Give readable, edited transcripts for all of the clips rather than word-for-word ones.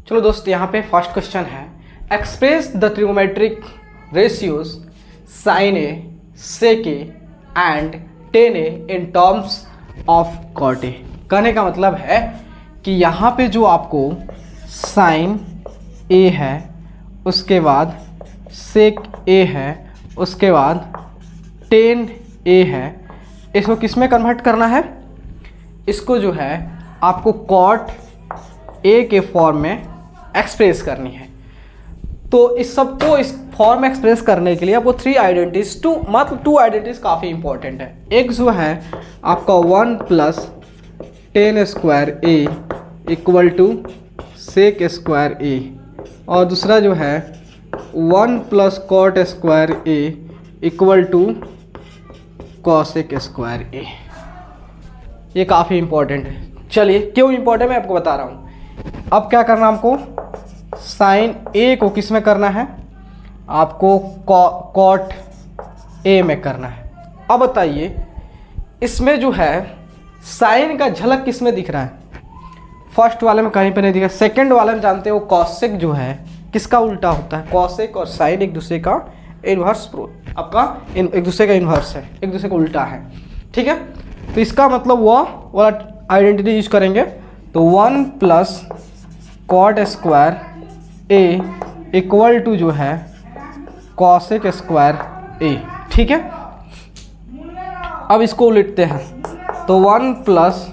चलो दोस्त, यहाँ पे फर्स्ट क्वेश्चन है, express the trigonometric ratios sin A, sec A and tan A in terms of cot A। कहने का मतलब है कि यहाँ पे जो आपको sin A है, उसके बाद sec A है, उसके बाद tan A है, इसको किस में कन्वर्ट करना है? इसको जो है आपको cot A के फॉर्म में एक्सप्रेस करनी है। तो इस सब को इस फॉर्म में एक्सप्रेस करने के लिए आपको टू आइडेंटिटीज काफ़ी इंपॉर्टेंट है। एक जो है आपका 1 plus tan square A equal to sec square A, और दूसरा जो है 1 plus cot square A equal to cosec square A. ये काफ़ी इंपॉर्टेंट है। चलिए, क्यों इंपॉर्टेंट मैं आपको बता रहा हूँ। अब क्या करना हमको, साइन ए को किस में करना है? आपको कॉट ए में करना है। अब बताइए, इसमें जो है साइन का झलक किस में दिख रहा है? फर्स्ट वाले में कहीं पे नहीं दिखा। सेकंड वाले में जानते हो कॉसेक जो है किसका उल्टा होता है? कॉसेक और साइन एक दूसरे का इन्वर्स आपका एक दूसरे का इन्वर्स है, एक दूसरे का उल्टा है। ठीक है, तो इसका मतलब वह वाला आइडेंटिटी यूज करेंगे। तो 1 plus cot square A equal to जो है कॉसेक स्क्वायर ए। ठीक है, अब इसको उलटते हैं। तो 1 plus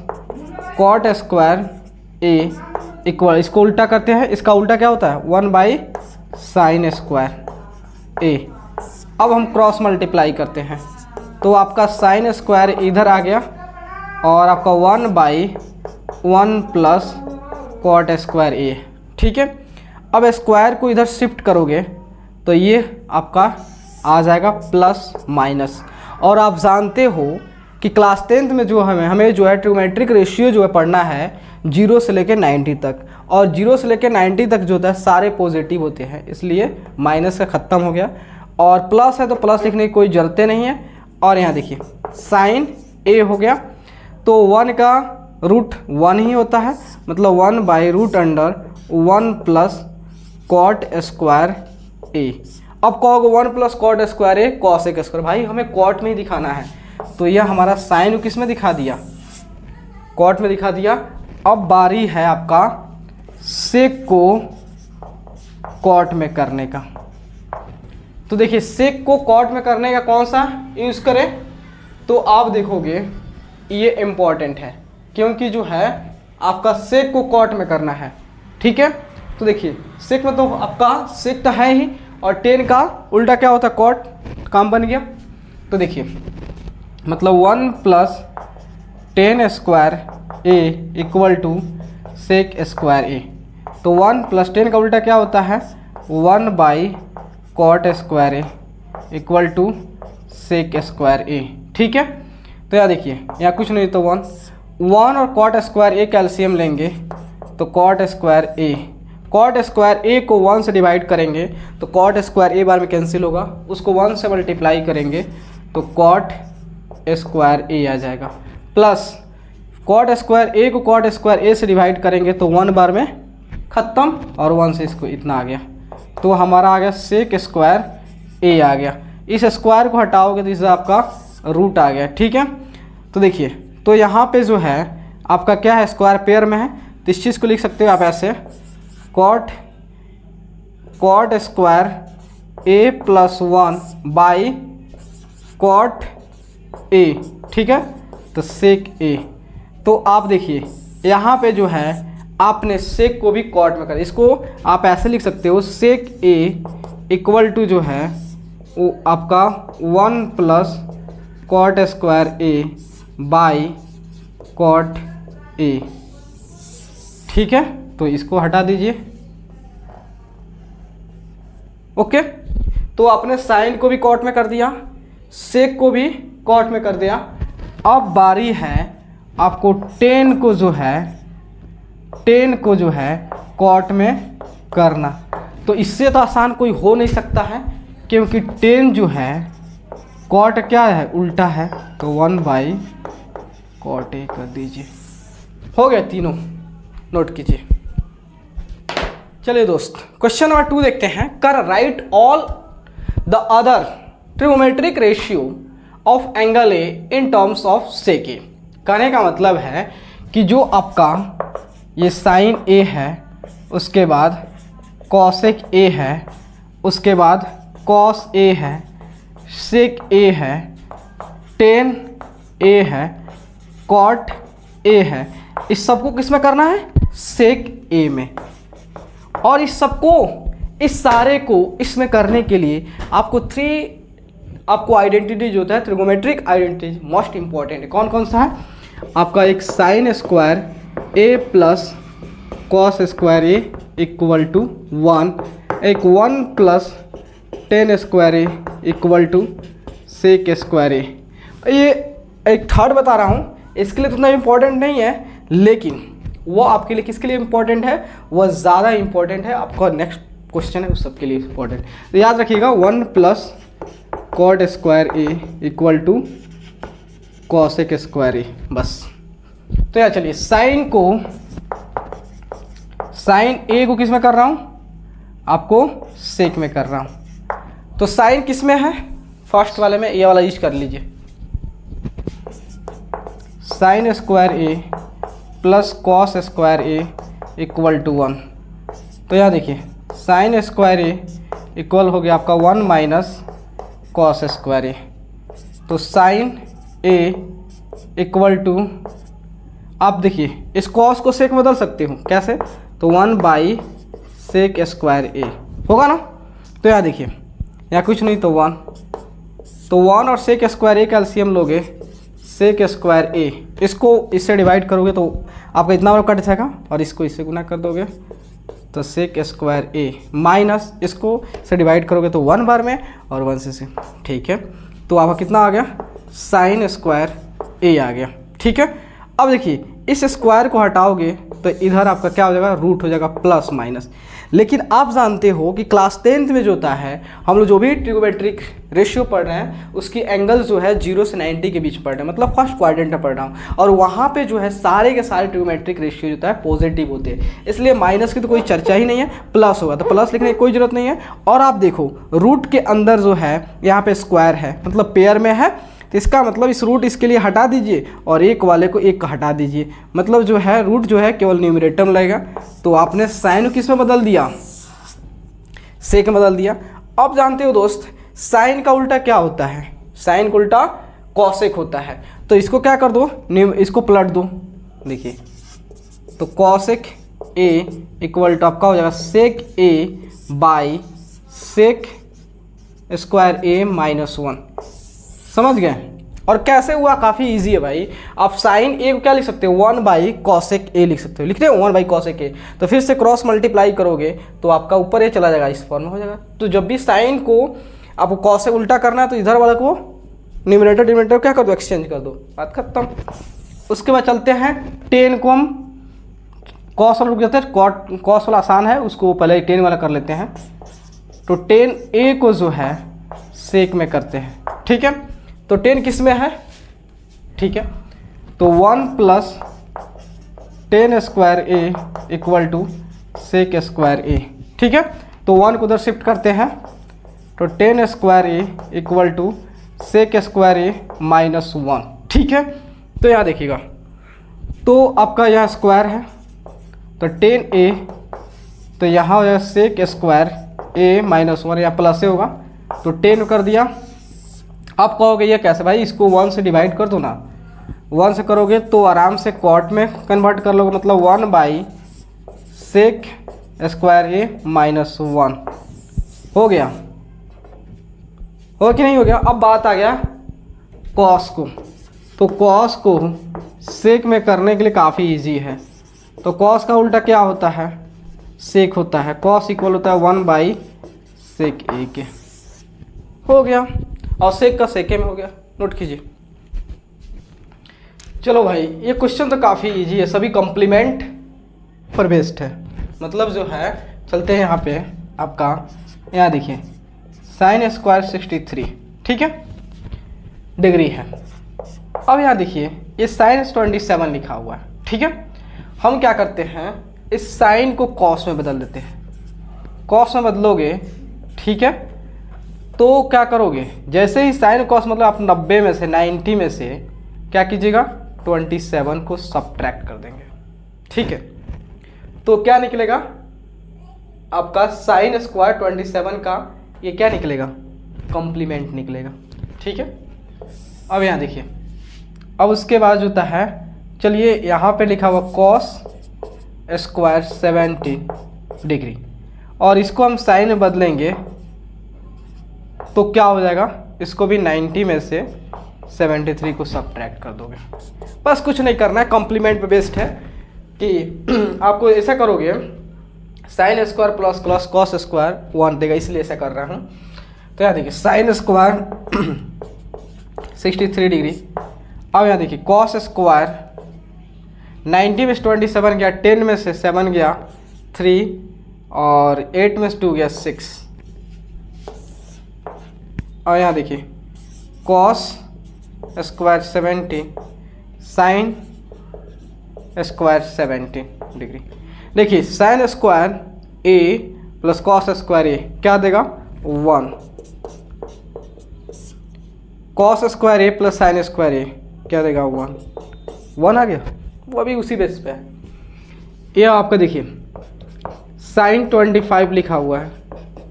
cot square A equal, इसको उल्टा करते हैं, इसका उल्टा क्या होता है? 1 बाई साइन स्क्वायर ए। अब हम क्रॉस मल्टीप्लाई करते हैं, तो आपका साइन स्क्वायर इधर आ गया और आपका 1 by 1 plus cot square A. ठीक है, अब स्क्वायर को इधर शिफ्ट करोगे तो ये आपका आ जाएगा प्लस माइनस। और आप जानते हो कि क्लास 10th में जो हमें जो है ट्रिगोमेट्रिक रेशियो जो है पढ़ना है 0 से लेकर 90 तक, और 0 से लेकर 90 तक जो होता है सारे पॉजिटिव होते हैं, इसलिए माइनस का ख़त्म हो गया। और प्लस है तो प्लस लिखने की कोई ज़रूरत नहीं है। और यहाँ देखिए साइन ए हो गया, तो 1 का रूट 1 ही होता है, मतलब 1 by root under 1 plus cot square A. अब कहोगे 1 plus cot square A cosec square, भाई हमें कॉट में ही दिखाना है, तो यह हमारा साइन किस में दिखा दिया? कॉट में दिखा दिया। अब बारी है आपका सेक को कॉट में करने का। तो देखिए, सेक को कॉट में करने का कौन सा यूज़ करें? तो आप देखोगे ये इम्पॉर्टेंट है, क्योंकि जो है आपका सेक को कॉट में करना है। ठीक है, तो देखिए सेक में तो आपका सेक तो है ही, और टेन का उल्टा क्या होता है? कॉट। काम बन गया। तो देखिए मतलब 1 plus tan square A equal to sec square A. तो 1 प्लस 10 का उल्टा क्या होता है? 1 by cot square A equal to sec square A. ठीक है, तो यहाँ देखिए यहाँ कुछ नहीं, तो 1 और कॉट स्क्वायर ए कैल्शियम लेंगे तो कॉट स्क्वायर ए। कॉट स्क्वायर ए को 1 से डिवाइड करेंगे तो कॉट स्क्वायर ए बार में कैंसिल होगा, उसको 1 से मल्टीप्लाई करेंगे तो कॉट स्क्वायर ए आ जाएगा, प्लस कॉट स्क्वायर ए को कॉट स्क्वायर ए से डिवाइड करेंगे तो 1 बार में ख़त्म, और 1 से इसको इतना आ गया, तो हमारा आ गया सेक स्क्वायर ए आ गया। इस स्क्वायर को हटाओगे तो इससे आपका रूट आ गया। ठीक है, तो देखिए, तो यहाँ पे जो है आपका क्या है? स्क्वायर पेयर में है, तो इस चीज़ को लिख सकते हो आप ऐसे, cot square A plus 1 by cot A. ठीक है, तो सेक ए। तो आप देखिए यहाँ पे जो है आपने सेक को भी कॉट में कर, इसको आप ऐसे लिख सकते हो, सेक ए इक्वल टू जो है वो आपका 1 plus cot square A by cot A. ठीक है, तो इसको हटा दीजिए। ओके, तो आपने साइन को भी कॉट में कर दिया, सेक को भी कॉट में कर दिया। अब बारी है आपको टेन को जो है कॉट में करना। तो इससे तो आसान कोई हो नहीं सकता है, क्योंकि 10 जो है कॉट क्या है? उल्टा है, तो 1 बाई कॉट ए कर दीजिए। हो गया, तीनों नोट कीजिए। चलिए दोस्त, क्वेश्चन नंबर 2 देखते हैं। कर write all the other trigonometric ratio of angle A in terms of sec A. कहने का मतलब है कि जो आपका ये साइन ए है, उसके बाद कॉसेक ए है, उसके बाद कॉस ए है, सेक ए है, टेन ए है, कॉट ए है, इस सबको किस में करना है? सेक ए में। और इस सबको, इस सारे को इसमें करने के लिए आपको आइडेंटिटी जो होता है, ट्रिगोमेट्रिक आइडेंटिटी मोस्ट इंपॉर्टेंट है। कौन कौन सा है? आपका एक sin square A plus cos square A equal to 1, एक 1 plus tan square A equal to sec square A. ये एक थर्ड बता रहा हूँ, इसके लिए तो उतना इम्पोर्टेंट नहीं है, लेकिन वो आपके लिए किसके लिए इम्पोर्टेंट है? वह ज़्यादा इम्पोर्टेंट है। आपका नेक्स्ट क्वेश्चन है उस सब के लिए इम्पोर्टेंट। तो याद रखिएगा 1 plus cot square A equal to cosec square A, बस। तो यार चलिए, साइन ए को किस में कर रहा हूँ? आपको सेक में कर रहा हूँ। तो साइन किस में है? फर्स्ट वाले में, ये वाला यूज कर लीजिए, sine square A plus cos square A equal to 1। तो यहाँ देखिए, साइन स्क्वायर ए इक्वल हो गया आपका 1 माइनस कॉस स्क्वायर ए। तो साइन ए इक्वल टू, आप देखिए इस कॉस को सेक में बदल सकते हो, कैसे? तो 1 बाई सेक स्क्वायर ए होगा ना। तो यहाँ देखिए, यहाँ कुछ नहीं तो 1, तो 1 और सेक स्क्वायर ए का एलसीएम लोगे, सेक स्क्वायर ए, इसको इससे डिवाइड करोगे तो आपका इतना वाला कट जाएगा, और इसको इससे गुना कर दोगे तो सेक स्क्वायर ए, माइनस इसको से डिवाइड करोगे तो 1 बार में और 1 से, ठीक है। तो आपका कितना आ गया? साइन स्क्वायर ए आ गया, ठीक है। अब देखिए, इस स्क्वायर को हटाओगे तो इधर आपका क्या हो जाएगा? रूट हो जाएगा, प्लस माइनस। लेकिन आप जानते हो कि क्लास 10th में जो होता है, हम लोग जो भी ट्रिगोमेट्रिक रेशियो पढ़ रहे हैं उसकी एंगल्स जो है 0 से 90 के बीच पढ़ रहे हैं, मतलब फर्स्ट क्वाड्रेंट में पढ़ रहा हूँ। और वहाँ पे जो है सारे के सारे ट्रिगोमेट्रिक रेशियो जो होता है पॉजिटिव होते हैं, इसलिए माइनस की तो कोई चर्चा ही नहीं है, प्लस होगा तो प्लस लिखने की कोई जरूरत नहीं है। और आप देखो, रूट के अंदर जो है यहाँ पे स्क्वायर है, मतलब पेयर में है, तो इसका मतलब इस रूट इसके लिए हटा दीजिए और एक वाले को एक हटा दीजिए, मतलब जो है रूट जो है केवल न्यूमरेटर में लगेगा। तो आपने साइन को किस में बदल दिया? सेक में बदल दिया। अब जानते हो दोस्त, साइन का उल्टा क्या होता है? साइन का उल्टा कॉसेक होता है। तो इसको क्या कर दो? इसको पलट दो, देखिए, तो कॉसेक ए इक्वल टू आपका हो जाएगा sec A by sec square A minus 1। समझ गए? और कैसे हुआ? काफ़ी इजी है भाई। आप साइन ए को क्या लिख सकते हो? 1 बाई कॉसेक ए लिख सकते हो, लिख रहे हो 1 बाई कॉसेक ए। तो फिर से क्रॉस मल्टीप्लाई करोगे तो आपका ऊपर ए चला जाएगा, इस फॉर्म में हो जाएगा। तो जब भी साइन को आपको कॉस से उल्टा करना है तो इधर वाला को न्यूमरेटर डिनोमिनेटर क्या कर दो? एक्सचेंज कर दो, बात खत्म। उसके बाद चलते हैं, टेन को हम कॉस वाला रुक जाते हैं, कॉस वाला आसान है, उसको पहले टेन वाला कर लेते हैं। तो टेन ए को जो है सेक में करते हैं, ठीक है। तो 10 किस में है? ठीक है, तो 1 plus tan square A equal to sec square A, ठीक है। तो 1 को उधर शिफ्ट करते हैं, तो tan square A equal to sec square A minus 1, ठीक है। तो यहाँ देखिएगा, तो आपका यहाँ स्क्वायर है, तो टेन ए, तो यहाँ हो जाएगा सेक स्क्वायर ए माइनस 1, या प्लस से होगा, तो 10 कर दिया। आप कहोगे ये कैसे भाई? इसको 1 से डिवाइड कर दो ना, 1 से करोगे तो आराम से कॉट में कन्वर्ट कर लोगे, मतलब 1 by sec square A minus 1 हो गया, हो कि नहीं हो गया? अब बात आ गया कॉस को। तो कॉस को सेक में करने के लिए काफ़ी इजी है। तो कॉस का उल्टा क्या होता है? सेक होता है। कॉस इक्वल होता है 1 बाई सेक ए के, हो गया। और सेक का सेके में हो गया, नोट कीजिए। चलो भाई, ये क्वेश्चन तो काफ़ी इजी है, सभी कॉम्प्लीमेंट पर बेस्ड है। मतलब जो है, चलते हैं यहाँ पे, आपका यहाँ देखिए साइन स्क्वायर 63, ठीक है, डिग्री है। अब यहाँ देखिए ये साइन 27 लिखा हुआ है, ठीक है। हम क्या करते हैं, इस साइन को कॉस में बदल देते हैं, कॉस में बदलोगे, ठीक है, तो क्या करोगे, जैसे ही साइन कॉस मतलब आप 90 में से 90 में से क्या कीजिएगा 27 को सब्ट्रैक्ट कर देंगे, ठीक है। तो क्या निकलेगा आपका साइन स्क्वायर 27 का ये क्या निकलेगा, कॉम्प्लीमेंट निकलेगा, ठीक है। अब यहाँ देखिए, अब उसके बाद होता है, चलिए यहाँ पे लिखा हुआ कॉस स्क्वायर 70 डिग्री और इसको हम साइन में बदलेंगे तो क्या हो जाएगा, इसको भी 90 में से 73 को सब्ट्रैक्ट कर दोगे। बस कुछ नहीं करना है, कॉम्प्लीमेंट पे बेस्ड है कि आपको ऐसा करोगे, sine square plus cos square 1 देगा, इसलिए ऐसा कर रहा हूँ। तो यहाँ देखिए साइन स्क्वायर 63 डिग्री। अब यहाँ देखिए कॉस स्क्वायर 90 में से 27 गया, 10 में से 7 गया 3 और 8 में से 2 गया 6। और यहाँ देखिए cos square 70 sine square 70 degree. देखिए sign square A plus cos square ए क्या देगा 1, cos square A plus sin square ए क्या देगा 1 आ गया, वो अभी उसी बेस पे है। ये आपका देखिए साइन 25 लिखा हुआ है,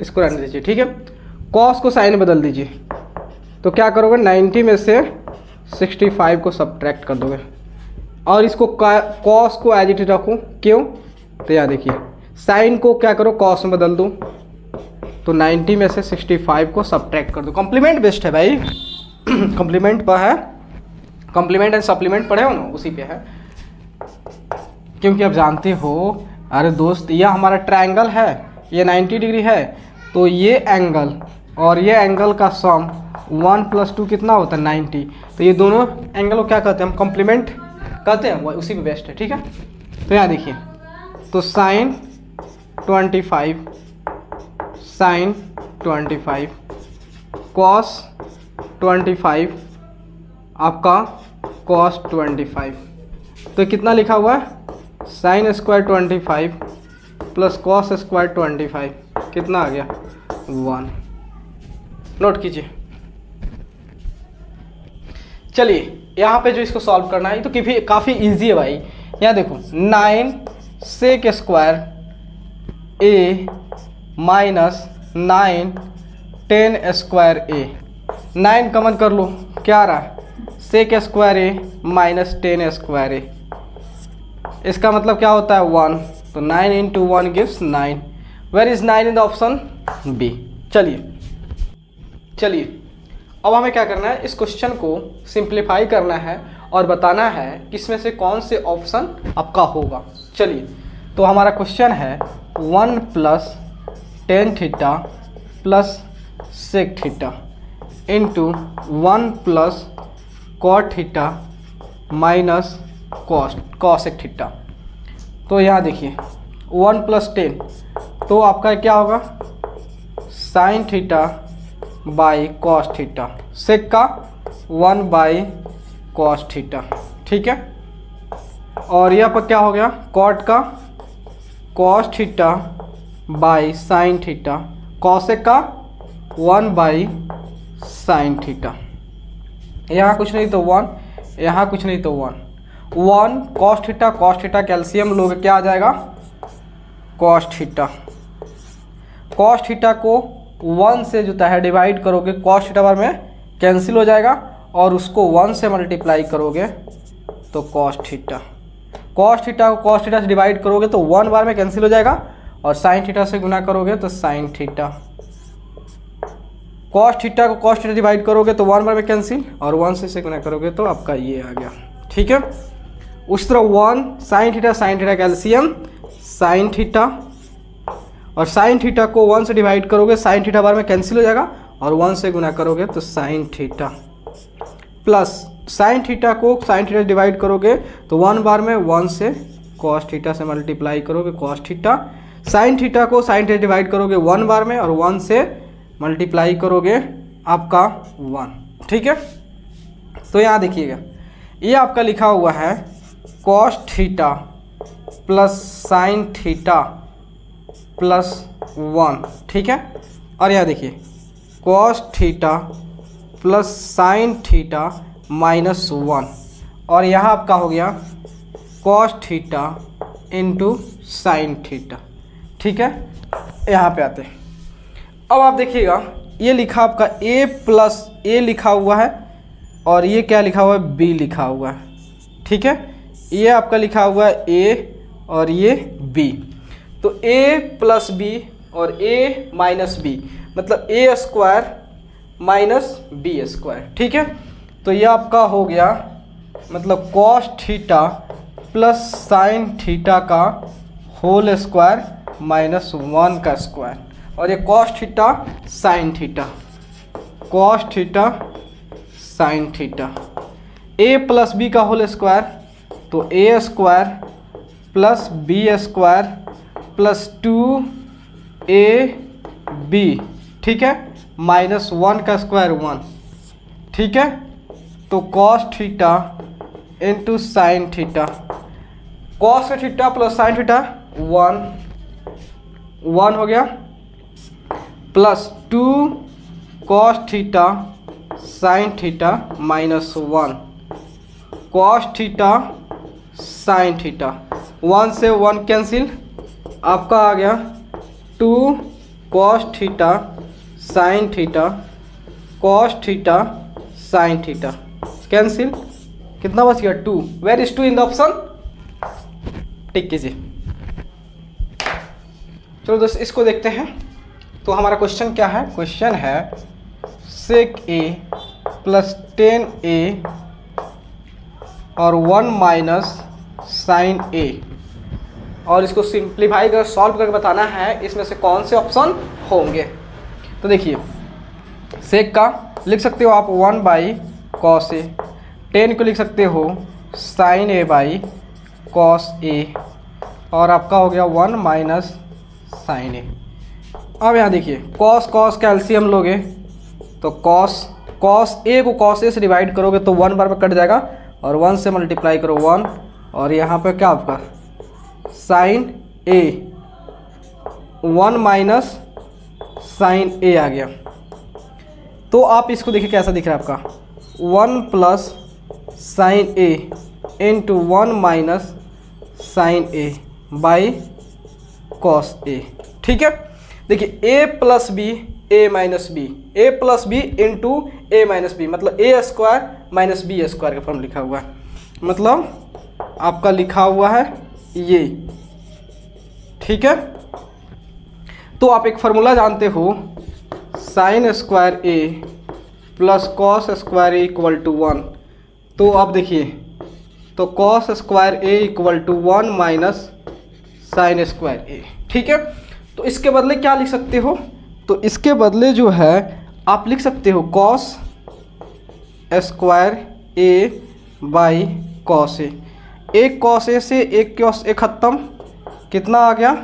इसको रहने दीजिए, ठीक है। कॉस को साइन बदल दीजिए, तो क्या करोगे 90 में से 65 को सब्ट्रैक्ट कर दोगे और इसको कॉस को एज इट इज रखूँ, क्यों, तो यहाँ देखिए साइन को क्या करो कॉस में बदल दूँ, तो 90 में से 65 को सब्ट्रैक्ट कर दो। कॉम्प्लीमेंट बेस्ट है भाई, कॉम्प्लीमेंट पर है, कॉम्प्लीमेंट एंड सप्लीमेंट पढ़े हो ना, उसी पे है। क्योंकि आप जानते हो, अरे दोस्त यह हमारा ट्रायंगल है, ये 90 डिग्री है, तो ये एंगल और ये एंगल का सम 1 + 2 कितना होता है 90, तो ये दोनों एंगल को क्या कहते हैं हम, कॉम्प्लीमेंट कहते हैं, वो उसी में बेस्ट है, ठीक है। तो यहाँ देखिए, तो साइन 25 साइन 25 कॉस 25 आपका कॉस 25, तो कितना लिखा हुआ है sine square 25 plus cos square 25 कितना आ गया 1, नोट कीजिए। चलिए यहाँ पे जो इसको सॉल्व करना है तो काफ़ी इजी है भाई। यहाँ देखो 9 सेक square A minus 9 10 square A, 9 common कर लो, क्या आ रहा है सेक स्क्वायर ए माइनस 10 स्क्वायर ए, इसका मतलब क्या होता है 1, तो 9 × 1 gives 9। Where is 9 in the option B. चलिए अब हमें क्या करना है, इस क्वेश्चन को सिंप्लीफाई करना है और बताना है किसमें से कौन से ऑप्शन आपका होगा। चलिए तो हमारा क्वेश्चन है 1 + tan theta plus sec theta into 1 + cot theta minus cosec theta. तो यहाँ देखिए 1 + 10 तो आपका क्या होगा sin theta by cos theta, sec का 1 बाई कॉस थीटा, ठीक है। और यहाँ पर क्या हो गया कॉट का cos theta by sine theta, cosec का 1 बाई साइन थीटा, यहाँ कुछ नहीं तो 1, यहाँ कुछ नहीं तो 1 कॉस थीटा कैल्शियम लोग क्या आ जाएगा कॉस थीटा को 1 से जो है डिवाइड करोगे, कॉस थीटा बार में कैंसिल हो जाएगा और उसको 1 से मल्टीप्लाई करोगे तो कॉस थीटा को कॉस थीटा से डिवाइड करोगे तो 1 बार में कैंसिल हो जाएगा और साइन थीटा से गुना करोगे तो साइन थीटा, कॉस थीटा को कॉस थीटा डिवाइड करोगे तो 1 बार में कैंसिल और 1 से गुना करोगे तो आपका ये आ गया, ठीक है। उस तरह 1 sine theta calcium sign theta और साइन थीटा को 1 से डिवाइड करोगे साइन थीटा बार में कैंसिल हो जाएगा और 1 से गुना करोगे तो sine theta, plus sine theta को साइन थीटा डिवाइड करोगे तो 1 बार में 1 से कॉस थीटा से मल्टीप्लाई करोगे कॉस थीटा, साइन थीटा को साइन थीटा डिवाइड करोगे 1 बार में और 1 से मल्टीप्लाई करोगे आपका 1, ठीक है। तो यहाँ देखिएगा ये आपका लिखा हुआ है cos theta plus sine theta plus 1, ठीक है। और यहाँ देखिए cos theta plus sign theta minus 1, और यहाँ आपका हो गया cos theta into sine theta, ठीक है। यहाँ पे आते हैं, अब आप देखिएगा ये लिखा आपका a प्लस ए लिखा हुआ है, और ये क्या लिखा हुआ है, b लिखा हुआ है, ठीक है। ये आपका लिखा हुआ है a और ये b, तो a प्लस बी और a माइनस बी मतलब a square minus B square, ठीक है। तो ये आपका हो गया मतलब cos theta plus sign theta का होल स्क्वायर माइनस 1 का स्क्वायर, और ये cos theta sign theta, cos theta sign theta, a plus B का होल स्क्वायर, तो a square plus B square plus 2ab, ठीक है, माइनस 1 का स्क्वायर 1, ठीक है। तो cos theta into sign theta, cos theta plus sign theta 1 हो गया, plus 2 cos theta sign theta minus 1, cos theta sign theta, 1 से 1 कैंसिल, आपका आ गया 2 cos theta sign theta, cos theta sign theta cancel, कितना बच गया 2, where is 2 in the option, tick कीजिए। चलो दोस्तों इसको देखते हैं। तो हमारा क्वेश्चन क्या है, क्वेश्चन है सेक ए प्लस 10a और 1 माइनस साइन ए, और इसको सिंप्लीफाई कर सॉल्व करके बताना है इसमें से कौन से ऑप्शन होंगे। तो देखिए सेक का लिख सकते हो आप 1 बाई कॉस ए, 10 को लिख सकते हो साइन ए बाई कॉस ए, और आपका हो गया 1 माइनस साइन ए। अब यहाँ देखिए कॉस कॉस का एलसीएम लोगे तो कॉस ए को कॉस ए से डिवाइड करोगे तो 1 बार में कट जाएगा, और 1 से मल्टीप्लाई करो 1, और यहाँ पे क्या आपका साइन ए 1 माइनस साइन ए आ गया। तो आप इसको देखिए कैसा दिख रहा है आपका 1 plus sign A into 1 minus sign A by cos A, ठीक है। देखिए a plus B a minus B, a plus B into A minus B मतलब a square minus B square का फॉर्म लिखा हुआ है, मतलब आपका लिखा हुआ है ये, ठीक है। तो आप एक फार्मूला जानते हो sin square A plus cos square A equal to 1, तो आप देखिए तो cos square A equal to 1 minus sign square A, ठीक है। तो इसके बदले क्या लिख सकते हो, तो इसके बदले जो है आप लिख सकते हो cos square A by cos A, एक कॉस ए से एक कॉस ए खत्म, कितना आ गया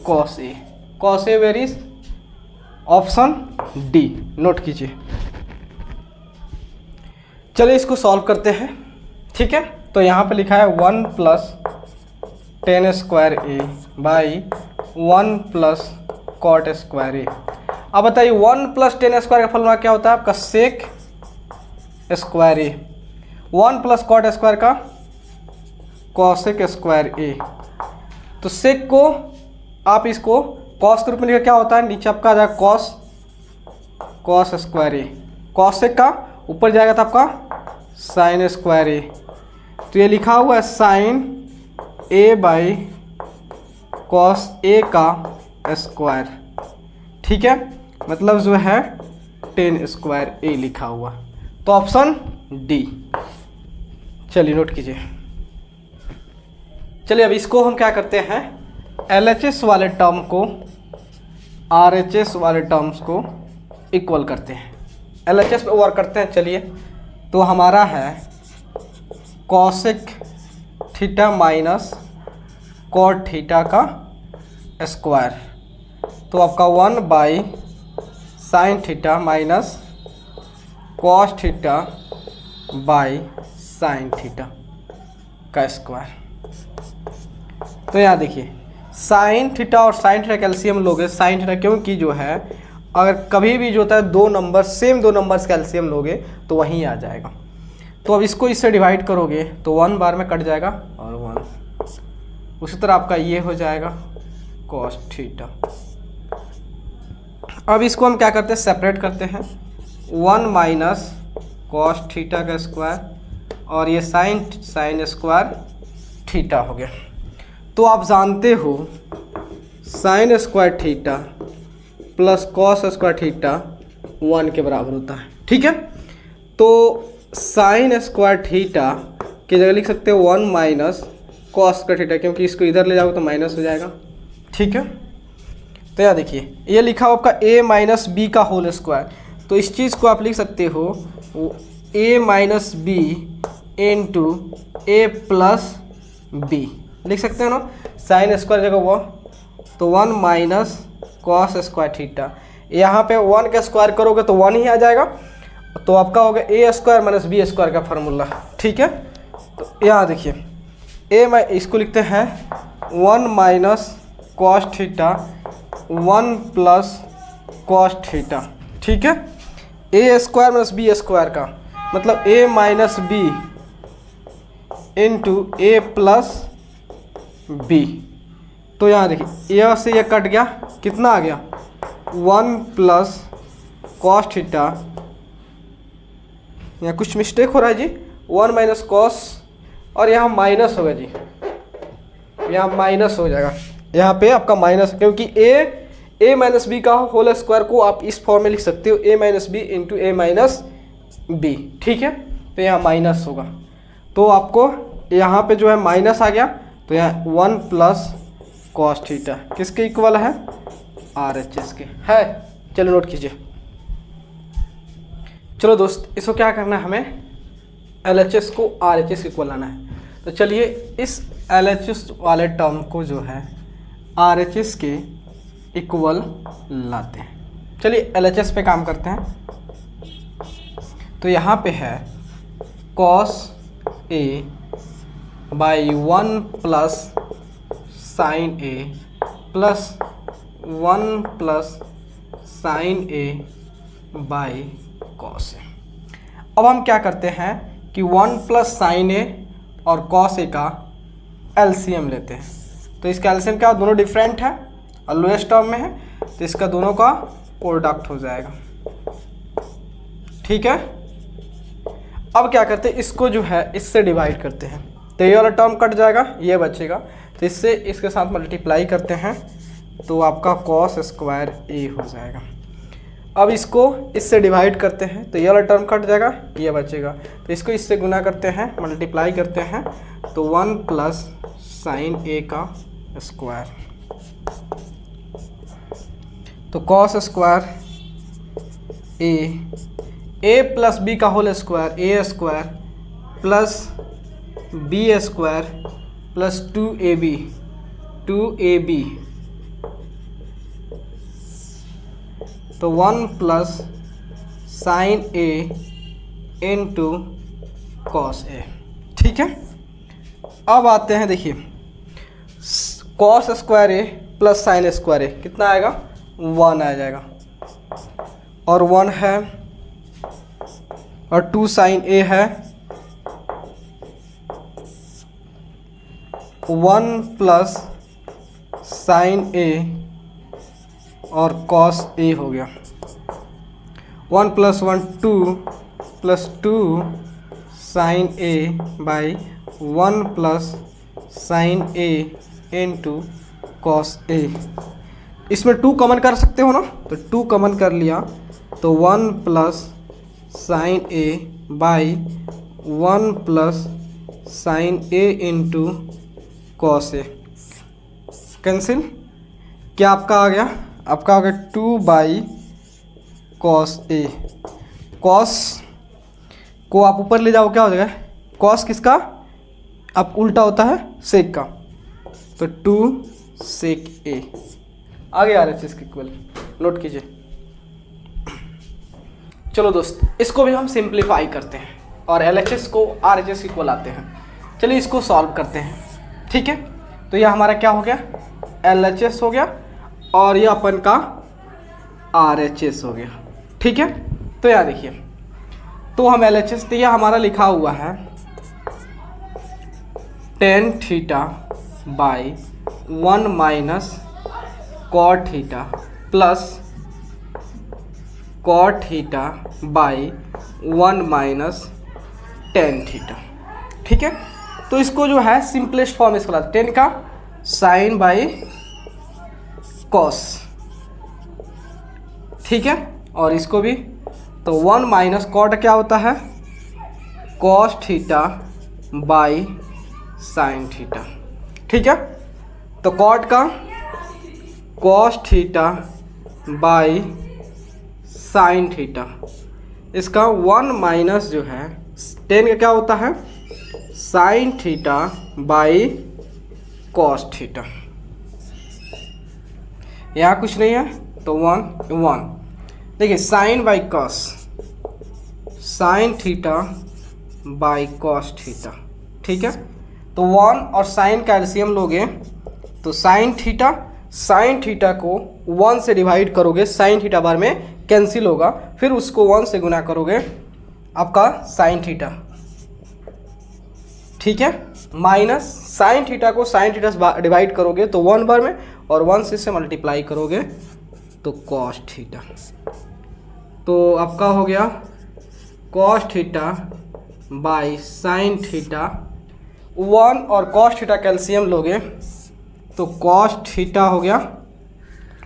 cos A, cos A where is option D, note कीजिए। चलिए इसको सॉल्व करते हैं, ठीक है। तो यहाँ पे लिखा है 1 plus 10 square A by 1 plus cot square A. अब बताइए 1 प्लस 10 स्क्वायर का फॉर्मूला क्या होता है आपका सेक square A, 1 plus cot square का कॉसेक स्क्वायर ए। तो सेक को आप इसको कॉस के रूप में लिखा, क्या होता है नीचे आपका आ जाएगा कॉस स्क्वायर ए, कॉसेक का ऊपर जाएगा था आपका साइन स्क्वायर ए, तो ये लिखा हुआ है sign A by cos A का स्क्वायर, ठीक है, मतलब जो है 10 स्क्वायर ए लिखा हुआ, तो ऑप्शन डी। चलिए नोट कीजिए। चलिए अब इसको हम क्या करते हैं, LHS वाले टर्म को RHS वाले टर्म्स को इक्वल करते हैं, LHS पे वर्क करते हैं। चलिए तो हमारा है cosec theta minus cot theta का स्क्वायर, तो आपका 1 by sine theta minus cos theta by sine theta का स्क्वायर। तो यहाँ देखिए साइन थीटा और साइन थीटा कैल्सियम लोगे, साइन थीटा, क्योंकि जो है अगर कभी भी जो होता है दो नंबर सेम दो नंबर्स कैल्सियम लोगे तो वहीं आ जाएगा। तो अब इसको इससे डिवाइड करोगे तो 1 बार में कट जाएगा और 1। उसी तरह आपका ये हो जाएगा कॉस थीटा। अब इसको हम क्या करते हैं, सेपरेट करते हैं। 1 माइनस कॉस थीटा का स्क्वायर और ये साइन स्क्वायर थीटा हो गया। तो आप जानते हो sin square theta plus cos square theta 1 के बराबर होता है। ठीक है, तो साइन स्क्वायर थीटा की जगह लिख सकते हो 1 माइनस कॉस स्क्वायर थीटा, क्योंकि इसको इधर ले जाओगे तो माइनस हो जाएगा। ठीक है, तो यह देखिए ये लिखा हो आपका a माइनस बी का होल स्क्वायर, तो इस चीज़ को आप लिख सकते हो a minus B into A plus B लिख सकते हो ना। साइन स्क्वायर जगह वो तो 1 माइनस कॉस स्क्वायर थीटा, यहाँ पे 1 का स्क्वायर करोगे तो 1 ही आ जाएगा, तो आपका हो गया ए स्क्वायर माइनस बी स्क्वायर का फार्मूला। ठीक है, तो यहाँ देखिए इसको लिखते हैं 1 minus cos theta 1 plus cos theta. ठीक है, A square minus B square का मतलब ए minus B into A plus B. तो यहाँ देखिए यह से यह कट गया, कितना आ गया 1 प्लस कॉस थीटा, यहाँ कुछ मिस्टेक हो रहा है जी, 1 माइनस कॉस और यहाँ माइनस होगा जी, यहाँ माइनस हो जाएगा, यहाँ पे आपका माइनस, क्योंकि ए माइनस बी का होल स्क्वायर को आप इस फॉर्म में लिख सकते हो ए minus B into A minus B. ठीक है, तो यहाँ माइनस होगा, तो आपको यहाँ पे जो है माइनस आ गया, तो यहाँ 1 प्लस कॉस थीटा किसके इक्वल है, RHS के है। चलो नोट कीजिए। चलो दोस्त, इसको क्या करना है, हमें LHS को RHS के इक्वल लाना है। तो चलिए इस LHS वाले टर्म को जो है RHS के इक्वल लाते हैं। चलिए LHS पे काम करते हैं। तो यहाँ पे है cos A by 1 plus sin A plus 1 plus sin A by cos A. अब हम क्या करते हैं कि 1 प्लस साइन ए और कॉस ए का एलसीएम लेते हैं। तो इसका एलसीएम क्या, दोनों डिफरेंट है और लोएस्ट टर्म में है, तो इसका दोनों का प्रोडक्ट हो जाएगा। ठीक है, अब क्या करते हैं, इसको जो है इससे डिवाइड करते हैं, तो ये वाला टर्म कट जाएगा, ये बचेगा, तो इससे इसके साथ मल्टीप्लाई करते हैं, तो आपका कॉस स्क्वायर ए हो जाएगा। अब इसको इससे डिवाइड करते हैं, तो ये वाला टर्म कट जाएगा, ये बचेगा, तो इसको इससे गुना करते हैं, मल्टीप्लाई करते हैं, तो 1 प्लस साइन ए का स्क्वायर, तो cos square A plus B का whole square A square plus B square plus 2ab तो 1 plus sign A into cos A. ठीक है, अब आते हैं, देखिए cos square A plus sin square A कितना आएगा, 1 आ जाएगा, और 1 है और 2 साइन ए है, 1 प्लस साइन ए और कॉस ए हो गया, 1 plus 1 2 plus 2 sin A by 1 plus sign A into cos A. इसमें 2 कॉमन कर सकते हो ना, तो 2 कॉमन कर लिया, तो 1 plus sign A by 1 plus sign A into cos A, cancel, क्या आपका आ गया, आपका हो गया 2 बाई कॉस ए। कॉस को आप ऊपर ले जाओ, क्या हो जाएगा, कॉस किसका, अब उल्टा होता है सेक का, तो 2 सेक ए आ गया RHS के इक्वल, नोट कीजिए। चलो दोस्त, इसको भी हम सिंप्लीफाई करते हैं और LHS को RHS के इक्वल लाते हैं। चलिए इसको सॉल्व करते हैं। ठीक है, तो यह हमारा क्या हो गया, LHS हो गया और ये अपन का RHS हो गया। ठीक है, तो यहाँ देखिए, तो हम LHS दिया हमारा लिखा हुआ है tan theta by 1 minus cot theta plus cot theta by 1 minus tan theta. ठीक है, तो इसको जो है सिंपलेस्ट फॉर्म इसको लाते, टेन का साइन बाई कॉस। ठीक है, और इसको भी तो 1 माइनस कॉट क्या होता है, cos theta by sine theta. ठीक है, तो कॉट का cos theta by sine theta, इसका 1 माइनस जो है टेन का क्या होता है, sine theta by cos theta. यहाँ कुछ नहीं है तो 1 देखिए, sine by cos, sine theta by cos theta. ठीक है, तो 1 और साइन का एलसीएम लोगे तो साइन थीटा को 1 से डिवाइड करोगे, साइन थीटा बार में कैंसिल होगा, फिर उसको 1 से गुना करोगे आपका साइन थीटा। ठीक है, माइनस साइन थीटा को साइन थीटा डिवाइड करोगे तो 1 बार में, और 1 से इससे मल्टीप्लाई करोगे तो कॉस थीटा। तो आपका हो गया cos theta by sine theta. 1 और कॉस थीटा कैल्शियम लोगे तो कॉस थीटा हो गया,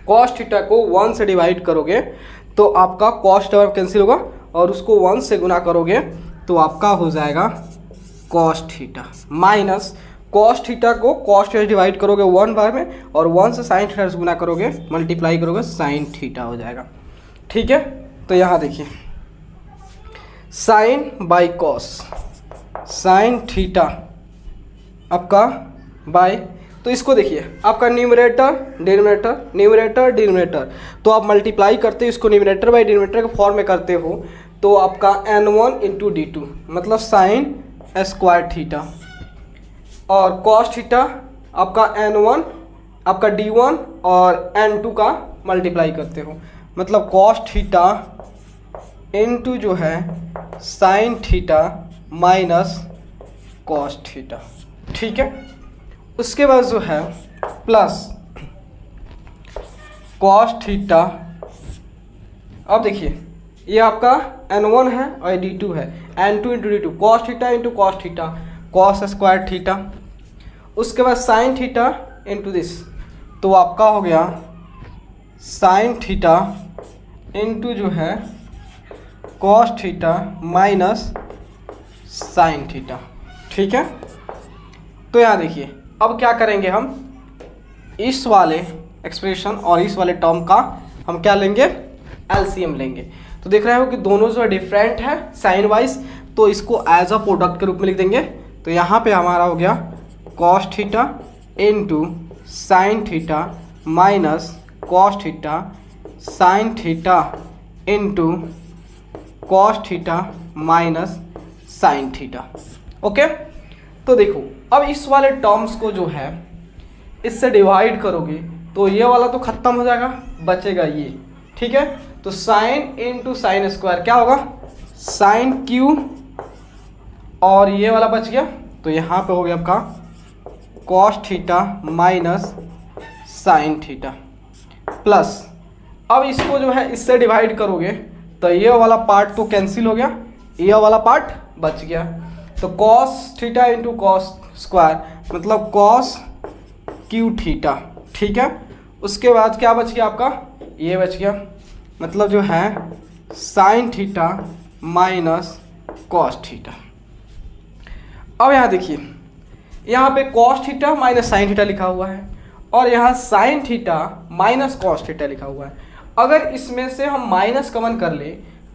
कॉस थीटा को 1 से डिवाइड करोगे तो आपका कॉस टर्म कैंसिल होगा, और उसको 1 से गुना करोगे तो आपका हो जाएगा cos theta, minus cos theta को कॉस थीटा डिवाइड करोगे 1 बार में, और 1 से साइन थीटा से गुना करोगे, मल्टीप्लाई करोगे, साइन थीटा हो जाएगा। ठीक है, तो यहाँ देखिए sine by cos, sine theta आपका बाय, तो इसको देखिए आपका न्यूमरेटर, तो आप मल्टीप्लाई करते हो इसको न्यूमरेटर बाई डिनोमिनेटर के फॉर्म में करते हो, तो आपका n1 इंटू d2 मतलब साइन स्क्वायर थीटा, और कॉस थीटा आपका n1 आपका d1 और n2 का मल्टीप्लाई करते हो, मतलब कॉस थीटा इंटू जो है sine theta minus cos theta. ठीक है, उसके बाद जो है प्लस कॉस थीटा। अब देखिए ये आपका n1 है और d2 है, n2 into d2 cos theta into cos theta, cos square theta. उसके बाद साइन थीटा इंटू दिस, तो आपका हो गया साइन थीटा इंटू जो है cos theta minus sine theta. ठीक है, तो यहाँ देखिए अब क्या करेंगे, हम इस वाले एक्सप्रेशन और इस वाले टर्म का हम क्या लेंगे, एलसीएम लेंगे। तो देख रहे हो कि दोनों जो डिफरेंट है साइन वाइज, तो इसको एज अ प्रोडक्ट के रूप में लिख देंगे। तो यहाँ पे हमारा हो गया cos theta into sign theta minus cos theta sign theta into cos theta minus sine theta. Okay, तो देखो अब इस वाले टर्म्स को जो है इससे डिवाइड करोगे तो ये वाला तो खत्म हो जाएगा, बचेगा ये। ठीक है, तो साइन इंटू साइन स्क्वायर क्या होगा, साइन क्यू, और ये वाला बच गया, तो यहाँ पे हो गया आपका cos theta minus sine theta plus, अब इसको जो है इससे डिवाइड करोगे तो ये वाला पार्ट तो कैंसिल हो गया, ये वाला पार्ट बच गया, तो cos theta into cos square मतलब कॉस क्यू थीटा। ठीक है, उसके बाद क्या बच गया आपका, ये बच गया, मतलब जो है sine theta minus cos theta. अब यहाँ देखिए यहाँ पे cos theta minus sine theta लिखा हुआ है, और यहाँ sign theta minus cos theta लिखा हुआ है। अगर इसमें से हम माइनस कॉमन कर ले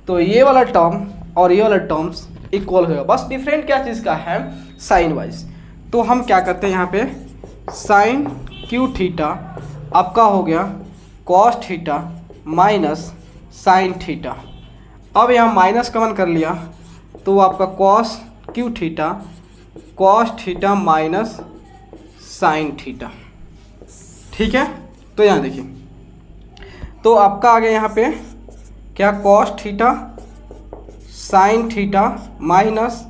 तो ये वाला टर्म और ये वाला टर्म्स इक्वल होगा, बस डिफरेंट क्या चीज़ का है, साइन वाइज। तो हम क्या करते हैं यहाँ पे साइन क्यू थीटा आपका हो गया cos theta minus sine theta. अब यहाँ माइनस कॉमन कर लिया तो आपका cos cube theta minus sine theta. ठीक है। तो यहाँ देखिए, तो आपका आ गया यहाँ पे क्या, cos theta sign theta minus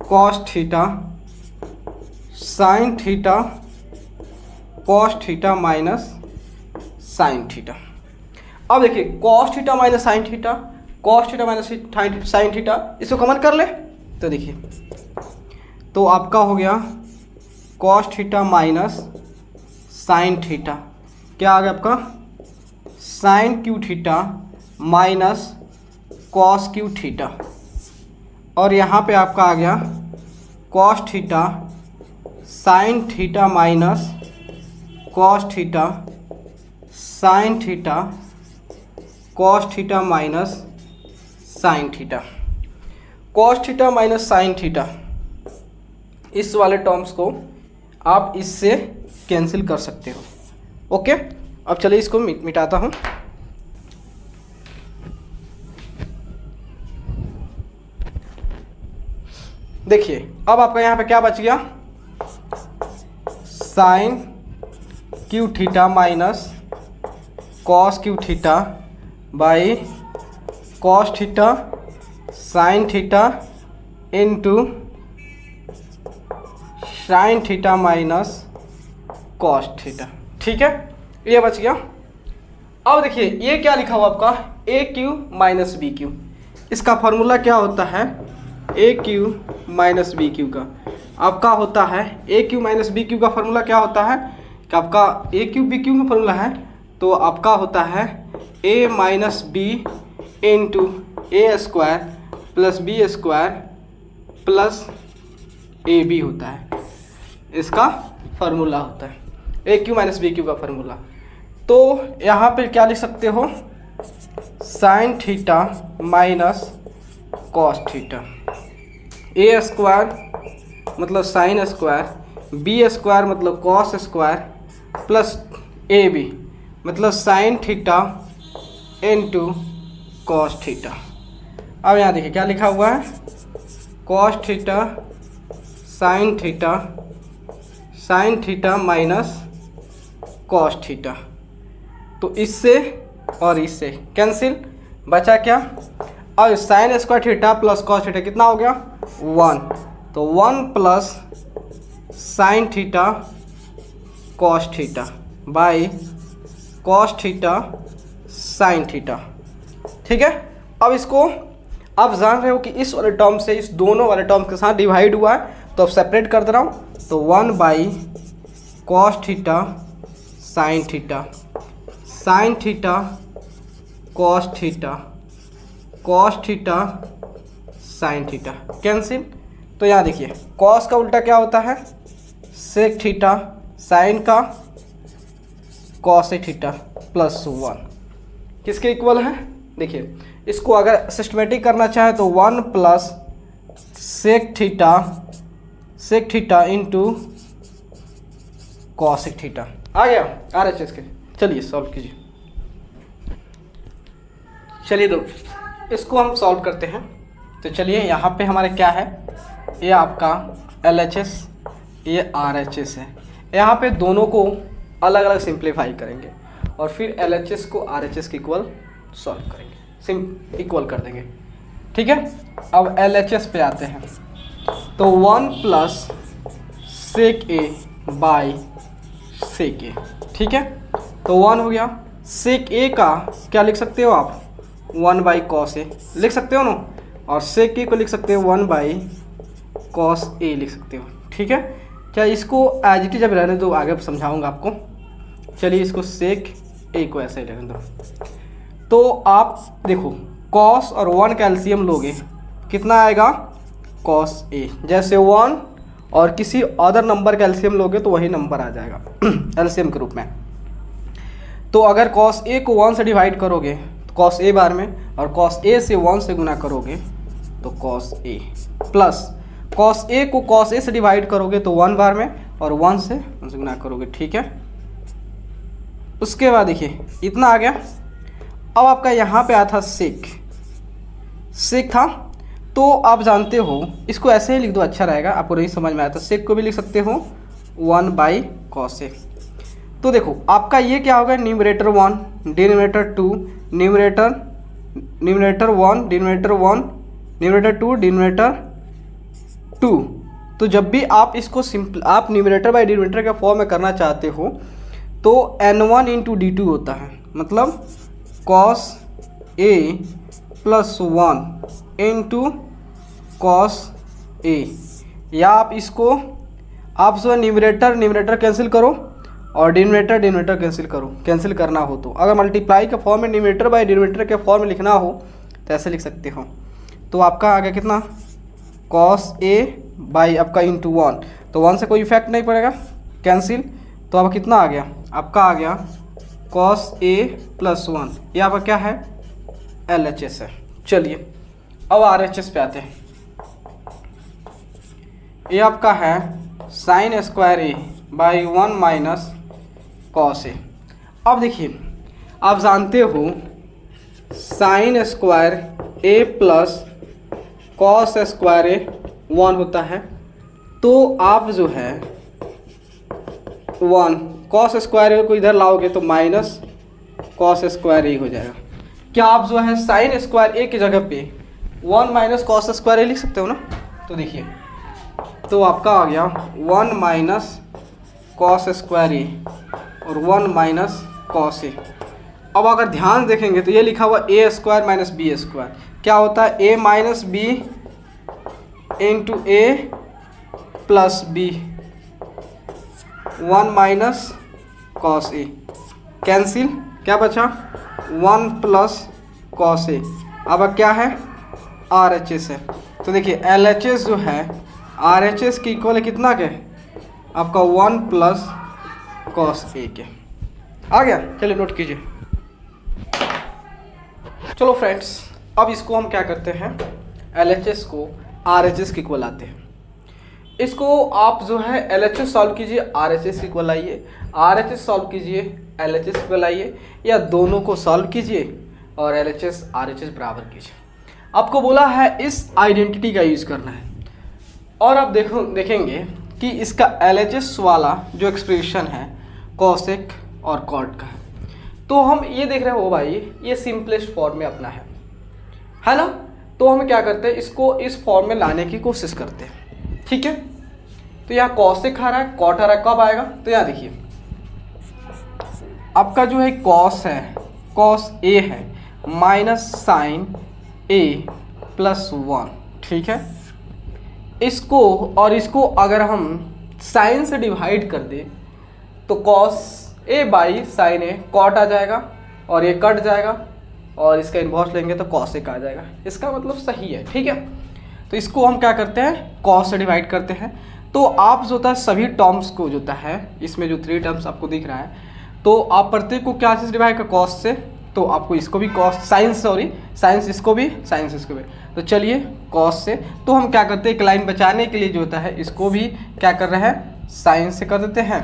cos theta sign theta cos theta minus sine theta. अब देखिए cos theta minus sine theta, cos theta minus sine theta, इसको कॉमन कर ले तो देखिए, तो आपका हो गया cos theta minus sine theta, क्या आ गया आपका, sine cube theta minus cos cube theta, और यहाँ पे आपका आ गया cos theta sign theta minus cos theta sign theta cos theta minus sine theta. Cos theta minus sine theta, इस वाले टर्म्स को आप इससे कैंसिल कर सकते हो। ओके, अब चलिए इसको मिटाता हूँ। देखिए अब आपका यहाँ पे क्या बच गया, sine cube theta minus cos cube theta by cos theta sign theta into sign theta minus cos theta. ठीक है, ये बच गया। अब देखिए ये क्या लिखा हुआ आपका, A cube minus B cube, इसका फॉर्मूला क्या होता है, A cube minus B cube का आपका होता है, A cube minus B cube का फॉर्मूला क्या होता है कि आपका ए क्यू बी क्यू का फॉर्मूला है, तो आपका होता है A minus B into A square plus B square plus A B होता है, इसका फार्मूला होता है A cube minus B cube का फार्मूला। तो यहाँ पे क्या लिख सकते हो, sin theta minus cos theta, A square मतलब साइन स्क्वायर, बी स्क्वायर मतलब cos square plus A B मतलब sin theta into cos theta. अब यहाँ देखिए क्या लिखा हुआ है, cos theta sign theta minus cos theta, तो इससे और इससे कैंसिल, बचा क्या, अब sin square theta plus cos theta कितना हो गया 1, तो 1 plus sign theta cos theta by cos theta sine theta. ठीक है, अब इसको आप जान रहे हो कि इस वाले टर्म से इस दोनों वाले टर्म के साथ डिवाइड हुआ है, तो अब सेपरेट कर दे रहा हूँ, तो 1 by cos theta sign theta cos theta sign theta cancel. तो यहाँ देखिए कॉस का उल्टा क्या होता है, सेक थीटा, साइन का कॉस थीटा प्लस 1 किसके इक्वल है, देखिए इसको अगर सिस्टमेटिक करना चाहे तो 1 plus sec theta into cosec theta आ गया RHS के। चलिए सॉल्व कीजिए, चलिए दो इसको हम सॉल्व करते हैं। तो चलिए यहाँ पे हमारे क्या है, ये आपका LHS ये RHS है, यहाँ पे दोनों को अलग अलग सिंप्लीफाई करेंगे और फिर LHS को RHS के इक्वल सॉल्व करेंगे, इक्वल कर देंगे। ठीक है, अब LHS पे आते हैं, तो 1 प्लस सेक ए बाई सेक ए। ठीक है, तो 1 हो गया, सेक ए का क्या लिख सकते हो आप 1 बाई कॉस ए लिख सकते हो ना, और सेक ए को लिख सकते हो 1 बाई कॉस ए लिख सकते हो। ठीक है, क्या इसको एज इट इज जब रहने दो, आगे समझाऊंगा आपको। चलिए इसको सेक ए को ऐसे ही रहने दो। तो आप देखो कॉस और 1 का एलसीएम लोगे कितना आएगा, कॉस ए, जैसे 1 और किसी अदर नंबर का एलसीएम लोगे तो वही नंबर आ जाएगा एलसीएम के रूप में। तो अगर कॉस ए को 1 से डिवाइड करोगे तो कॉस ए बार में, और कॉस ए से 1 से गुना करोगे तो cos A, plus cos A को कॉस ए से डिवाइड करोगे तो 1 बार में, और 1 से गुना करोगे। ठीक है, उसके बाद देखिए इतना आ गया। अब आपका यहाँ पे आया था सेक था, तो आप जानते हो इसको ऐसे ही लिख दो, अच्छा रहेगा, आपको नहीं समझ में आया तो सेक को भी लिख सकते हो 1 बाई कॉस ए। तो देखो आपका ये क्या होगा, numerator 1 denominator 2 numerator 1 denominator 1 numerator 2 denominator 2। तो जब भी आप इसको सिंपल आप न्यूमरेटर बाय डिनोमिनेटर के फॉर्म में करना चाहते हो तो n1 इंटू d2 होता है, मतलब cos a plus 1 into cos a। या आप इसको आप जो है न्यूमरेटर कैंसिल करो और डिनोमिनेटर कैंसिल करना हो तो अगर मल्टीप्लाई के फॉर्म में न्यूमरेटर बाय डिनोमिनेटर के फॉर्म में लिखना हो तो ऐसे लिख सकते हो। तो आपका आ गया कितना, cos a बाई आपका इंटू 1, तो 1 से कोई इफेक्ट नहीं पड़ेगा, कैंसिल। तो अब कितना आ गया, आपका आ गया cos a प्लस 1, ये आपका क्या है, LHS है। चलिए अब RHS पे आते हैं। ये आपका है sign square A by 1 minus cos A. अब देखिए आप जानते हो sin square A plus cos square A 1 होता है, तो आप जो है 1 कॉस स्क्वायर ए को इधर लाओगे तो माइनस कॉस स्क्वायर ए हो जाएगा। क्या आप जो है साइन स्क्वायर ए की जगह पे 1 माइनस कॉस स्क्वायर ए लिख सकते हो ना। तो देखिए तो आपका आ गया 1 माइनस कॉस स्क्वायर ए और 1 माइनस कॉस ए। अब अगर ध्यान देखेंगे तो ये लिखा हुआ ए स्क्वायर माइनस बी स्क्वायर, क्या होता है A minus B into A plus B 1 minus cos A, cancel, क्या बचा 1 प्लस कॉस ए। अब क्या है RHS है। तो देखिए LHS जो है RHS की इक्वल है कितना के, आपका 1 प्लस कॉस ए के। आ गया, चलिए नोट कीजिए। चलो फ्रेंड्स अब इसको हम क्या करते हैं, LHS को RHS की इक्वल लाते हैं। इसको आप जो है LHS सॉल्व कीजिए, RHS की इक्वल लाइए, RHS सॉल्व कीजिए, LHS की इक्वल लाइए, या दोनों को सॉल्व कीजिए और LHS RHS बराबर कीजिए। आपको बोला है इस आइडेंटिटी का यूज़ करना है और आप देखेंगे कि इसका LHS वाला जो एक्सप्रेशन है कॉसेक और कॉट का है। तो हम ये देख रहे हो भाई ये सिंपलेस्ट फॉर्म में अपना है ना। तो हम क्या करते हैं, इसको इस फॉर्म में लाने की कोशिश करते हैं, ठीक है। तो यहाँ कॉसेक आ रहा है, कॉट आ रहा है, कब आएगा, तो यहाँ देखिए आपका जो है कॉस है, कॉस ए है माइनस साइन ए प्लस 1, ठीक है। इसको और इसको अगर हम साइन से डिवाइड कर दें तो cos A by sine A cot A जाएगा और ये कट जाएगा और इसका इन्वर्स लेंगे तो कॉसेक आ जाएगा। इसका मतलब सही है, ठीक है। तो इसको हम क्या करते हैं, कॉस से डिवाइड करते हैं। तो आप जो होता है सभी टर्म्स को जो होता है इसमें जो 3 टर्म्स आपको दिख रहा है, तो आप प्रत्येक को क्या से डिवाइड कर, कॉस से। तो आपको इसको भी कॉस साइंस इसको भी, साइंस इसको भी। तो चलिए कॉस से, तो हम क्या करते हैं एक लाइन बचाने के लिए जो होता है इसको भी क्या कर रहे हैं, साइन से कर देते हैं,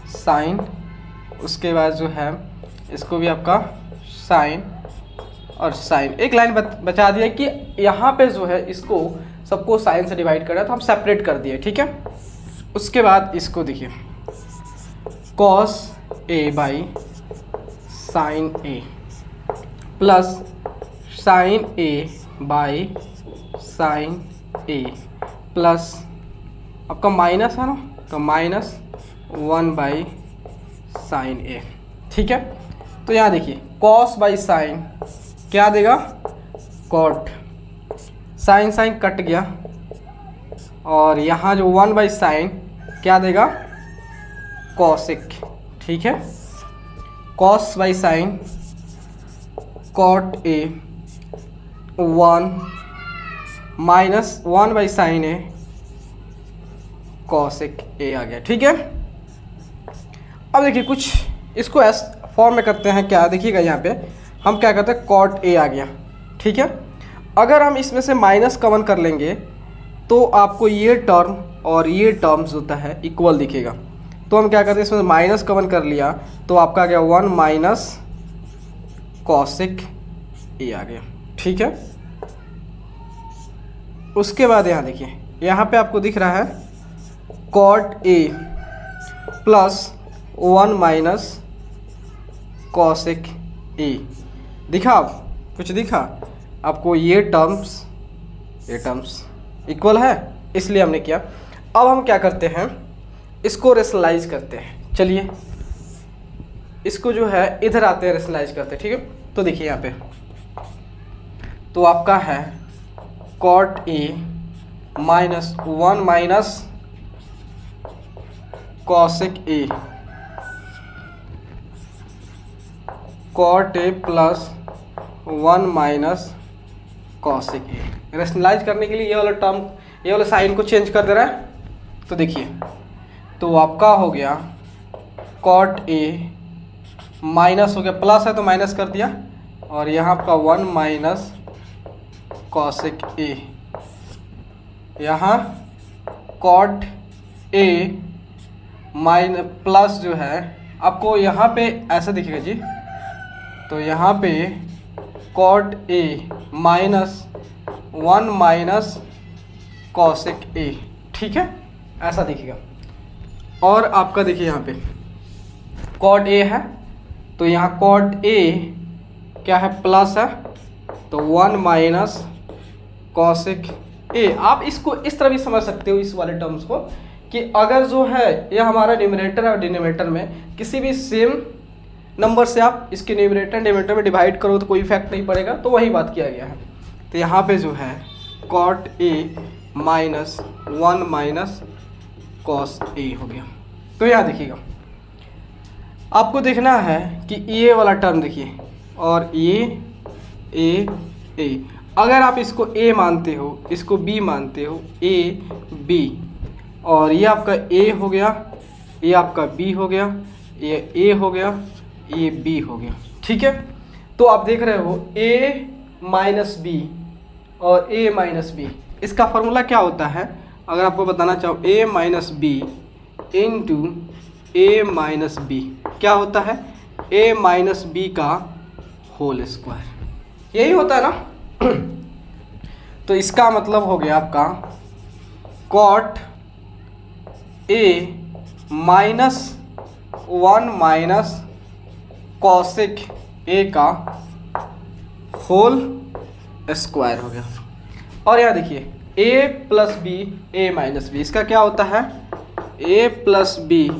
साइन। उसके बाद जो है इसको भी आपका साइन और साइन, एक लाइन बचा दिया कि यहाँ पे जो है इसको सबको साइन से डिवाइड कर रहा है तो हम सेपरेट कर दिए, ठीक है। उसके बाद इसको देखिए cos A by sine A plus sign A by sine A plus आपका माइनस है ना, तो माइनस 1 बाई साइन ए, ठीक है। तो यहाँ देखिए कॉस बाई साइन क्या देगा, कॉट, साइन साइन कट गया और यहाँ जो 1 बाई साइन क्या देगा, कॉसेक, ठीक है। Cos by sine cot A 1 minus 1 by sine A cosec A आ गया, ठीक है। अब देखिए कुछ इसको एस फॉर्म में करते हैं, क्या देखिएगा यहाँ पे हम क्या करते हैं, कॉट ए आ गया, ठीक है। अगर हम इसमें से माइनस कॉमन कर लेंगे तो आपको ये टर्म और ये टर्म्स होता है इक्वल दिखेगा। तो हम क्या करते हैं, इसमें माइनस कॉमन कर लिया तो आपका आ गया 1 माइनस कॉसेक ए आ गया, ठीक है। उसके बाद यहाँ देखिए यहाँ पे आपको दिख रहा है cot A plus 1 minus cosec A. दिखा आप कुछ दिखा आपको? ये टर्म्स इक्वल है, इसलिए हमने किया। अब हम क्या करते हैं, इसको रेशनलाइज करते हैं। चलिए इसको जो है इधर आते हैं, रेशनलाइज करते हैं। ठीक है, तो देखिए यहाँ पे तो आपका है cot A minus 1 minus cosec A, cot A plus 1 minus cosec A. Rationalise करने के लिए ये वाला टर्म, ये वाला साइन को चेंज कर दे रहा है। तो देखिए तो आपका हो गया कॉट ए माइनस हो गया, प्लस है तो माइनस कर दिया, और यहाँ आपका 1 माइनस कॉसेक ए। यहाँ कॉट ए माइनस प्लस जो है आपको यहाँ पे ऐसा दिखेगा जी, तो यहाँ पे cot A minus 1 minus cosec A. ठीक है, ऐसा दिखेगा। और आपका देखिए यहाँ पे कॉट ए है, तो यहाँ कॉट ए क्या है, प्लस है, तो 1 माइनस कॉसेक ए। आप इसको इस तरह भी समझ सकते हो, इस वाले टर्म्स को, कि अगर जो है ये हमारा न्यूमरेटर और डिनोमिनेटर में किसी भी सेम नंबर से आप इसके न्यूमरेटर डिनोमिनेटर में डिवाइड करो तो कोई इफेक्ट नहीं पड़ेगा, तो वही बात किया गया है। तो यहाँ पे जो है cot A minus 1 minus cos A हो गया। तो यहाँ देखिएगा आपको देखना है कि ये वाला टर्म देखिए, और ये ए, अगर आप इसको ए मानते हो, इसको बी मानते हो, ए बी, और ये आपका ए हो गया, ये आपका बी हो गया, ये ए हो गया, ये बी हो गया। ठीक है, तो आप देख रहे हो ए माइनस बी और ए माइनस बी, इसका फॉर्मूला क्या होता है अगर आपको बताना चाहो, ए minus B into A minus B क्या होता है, ए माइनस बी का होल स्क्वायर, यही होता है ना। तो इसका मतलब हो गया आपका cot A minus 1 minus cosec A का होल स्क्वायर हो गया। और यहाँ देखिए A plus B A minus B, इसका क्या होता है, A plus B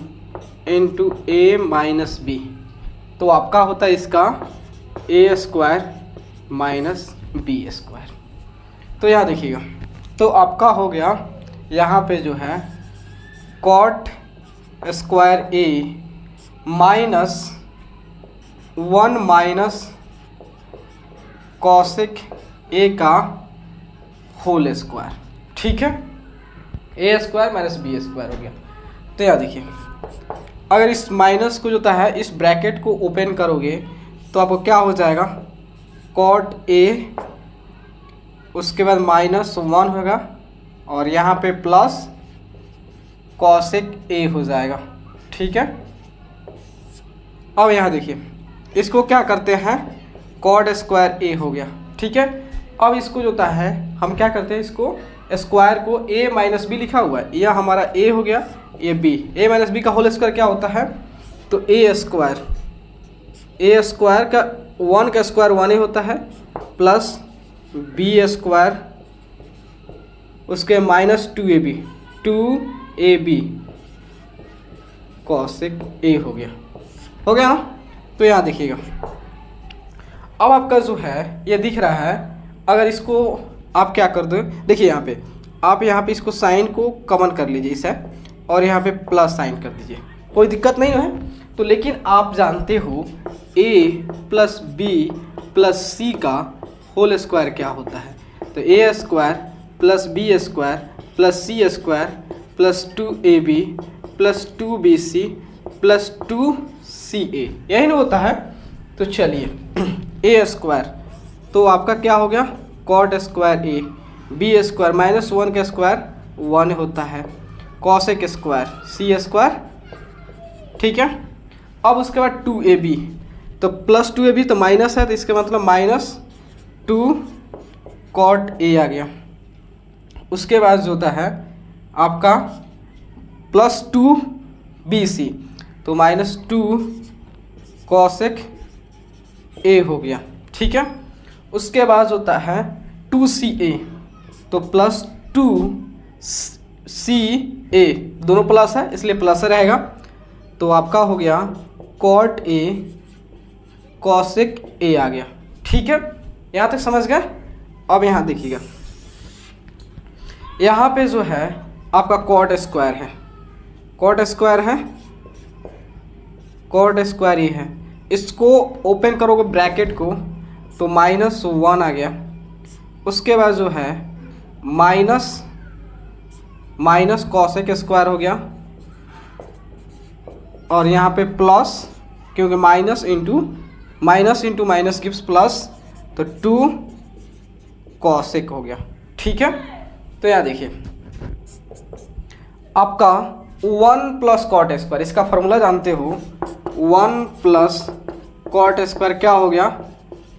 into A minus B, तो आपका होता है इसका A square minus B square. तो यहाँ देखिएगा तो आपका हो गया यहाँ पे जो है cot square A minus 1 minus cosec A का होल स्क्वायर। ठीक है, A square minus B square हो गया। तो यहाँ देखिए अगर इस माइनस को जो होता है इस ब्रैकेट को ओपन करोगे तो आपको क्या हो जाएगा, कॉट ए, उसके बाद माइनस 1 होगा, और यहाँ पे प्लस कॉसेक ए हो जाएगा। ठीक है, अब यहाँ देखिए इसको क्या करते हैं, कॉट स्क्वायर ए हो गया। ठीक है, अब इसको जो होता है हम क्या करते हैं, इसको स्क्वायर को ए माइनस बी लिखा हुआ है, यह हमारा ए हो गया, ये बी, ए माइनस बी का होल स्क्वायर क्या होता है, तो ए स्क्वायर का 1 का स्क्वायर 1 ही होता है, प्लस बी स्क्वायर, उसके माइनस 2ab कॉसेक ए हो गया ना। तो यहाँ देखिएगा अब आपका जो है ये दिख रहा है, अगर इसको आप क्या कर दो, देखिए यहाँ पे आप यहाँ पे इसको साइन को कॉमन कर लीजिए इसे, और यहाँ पे प्लस साइन कर दीजिए, कोई दिक्कत नहीं है। तो लेकिन आप जानते हो a plus B plus C का होल स्क्वायर क्या होता है, तो A square plus B square plus C square plus 2ab plus 2bc plus 2ca, यही ना होता है। तो चलिए ए स्क्वायर तो आपका क्या हो गया, कॉट स्क्वायर ए, बी स्क्वायर माइनस 1 का स्क्वायर 1 होता है, कॉसेक स्क्वायर सी स्क्वायर। ठीक है, अब उसके बाद 2ab, तो प्लस 2ab तो माइनस है, तो इसका मतलब माइनस 2 कॉट ए आ गया। उसके बाद जो होता है आपका प्लस 2bc, तो -2 कॉसेक ए हो गया, ठीक है। उसके बाद होता है 2CA, तो +2CA, दोनों प्लस है इसलिए प्लस रहेगा, तो आपका हो गया कॉट ए कॉसेक ए आ गया, ठीक है। यहाँ तक समझ गए। अब यहाँ देखिएगा, यहाँ पे जो है आपका कॉट स्क्वायर है, कॉट स्क्वायर है, कॉट स्क्वायर ये है, इसको ओपन करोगे ब्रैकेट को तो -1 आ गया। उसके बाद जो है माइनस कॉसेक स्क्वायर हो गया, और यहाँ पे प्लस, क्योंकि minus into minus gives plus, तो 2 कॉसेक हो गया, ठीक है। तो यहाँ देखिए आपका 1 + कॉट स्क्वायर, इसका फॉर्मूला जानते हो, 1 + कॉट स्क्वायर क्या हो गया,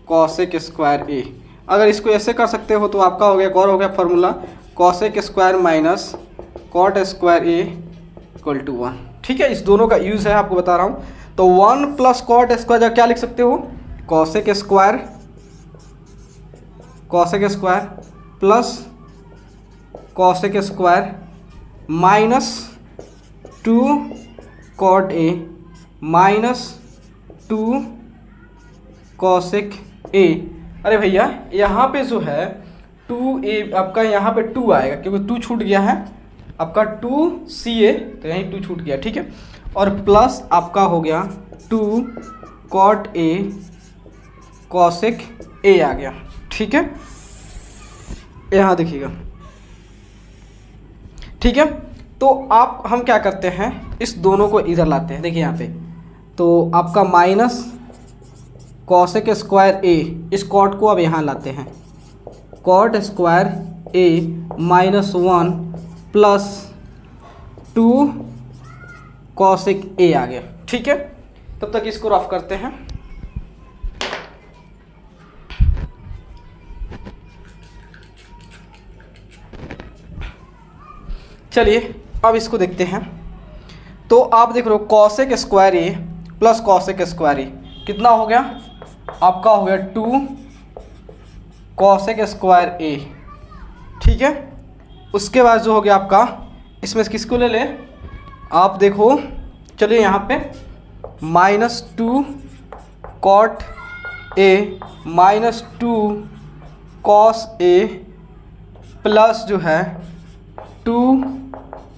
कॉसेक स्क्वायर ए। अगर इसको ऐसे कर सकते हो तो आपका हो गया, और हो गया formula cosec square minus cot square A equal to 1, ठीक है। इस दोनों का यूज़ है, आपको बता रहा हूँ। तो 1 + कॉट स्क्वायर जब क्या लिख सकते हो, cosec square plus cosec square -2 cot A -2 cosec A. अरे भैया यहाँ पे जो है 2a, आपका यहाँ पे 2 आएगा क्योंकि 2 छूट गया है, आपका 2CA, तो यहीं 2 छूट गया, ठीक है। और प्लस आपका हो गया 2 कॉट ए कॉसेक ए आ गया, ठीक है। यहाँ देखिएगा, ठीक है। तो आप हम क्या करते हैं, इस दोनों को इधर लाते हैं, देखिए यहाँ पे, तो आपका माइनस कॉसेक स्क्वायर ए, इस कॉट को अब यहाँ लाते हैं, cot square A -1 + 2 cosec A आ गया, ठीक है। तब तक इसको रफ करते हैं। चलिए अब इसको देखते हैं। तो आप देख रहे हो cosec square A + cosec square A कितना हो गया, आपका हो गया 2 कॉसेक स्क्वायर ए, ठीक है। उसके बाद जो हो गया आपका, इसमें किसको ले ले आप देखो, चलिए यहाँ पे -2 cot A -2 cos A plus जो है 2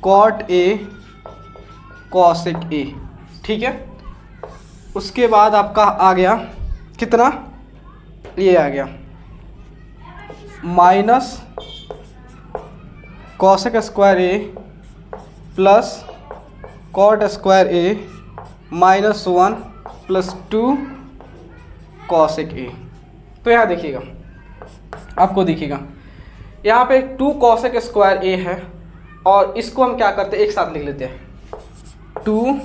कॉट ए कॉसेक ए, ठीक है। उसके बाद आपका आ गया कितना, ये आ गया minus cosec square A plus cot square A -1 + 2 cosec A. तो यहाँ देखिएगा, आपको दिखेगा यहाँ पे 2 कॉसेक स्क्वायर ए है, और इसको हम क्या करते हैं, एक साथ लिख लेते हैं, 2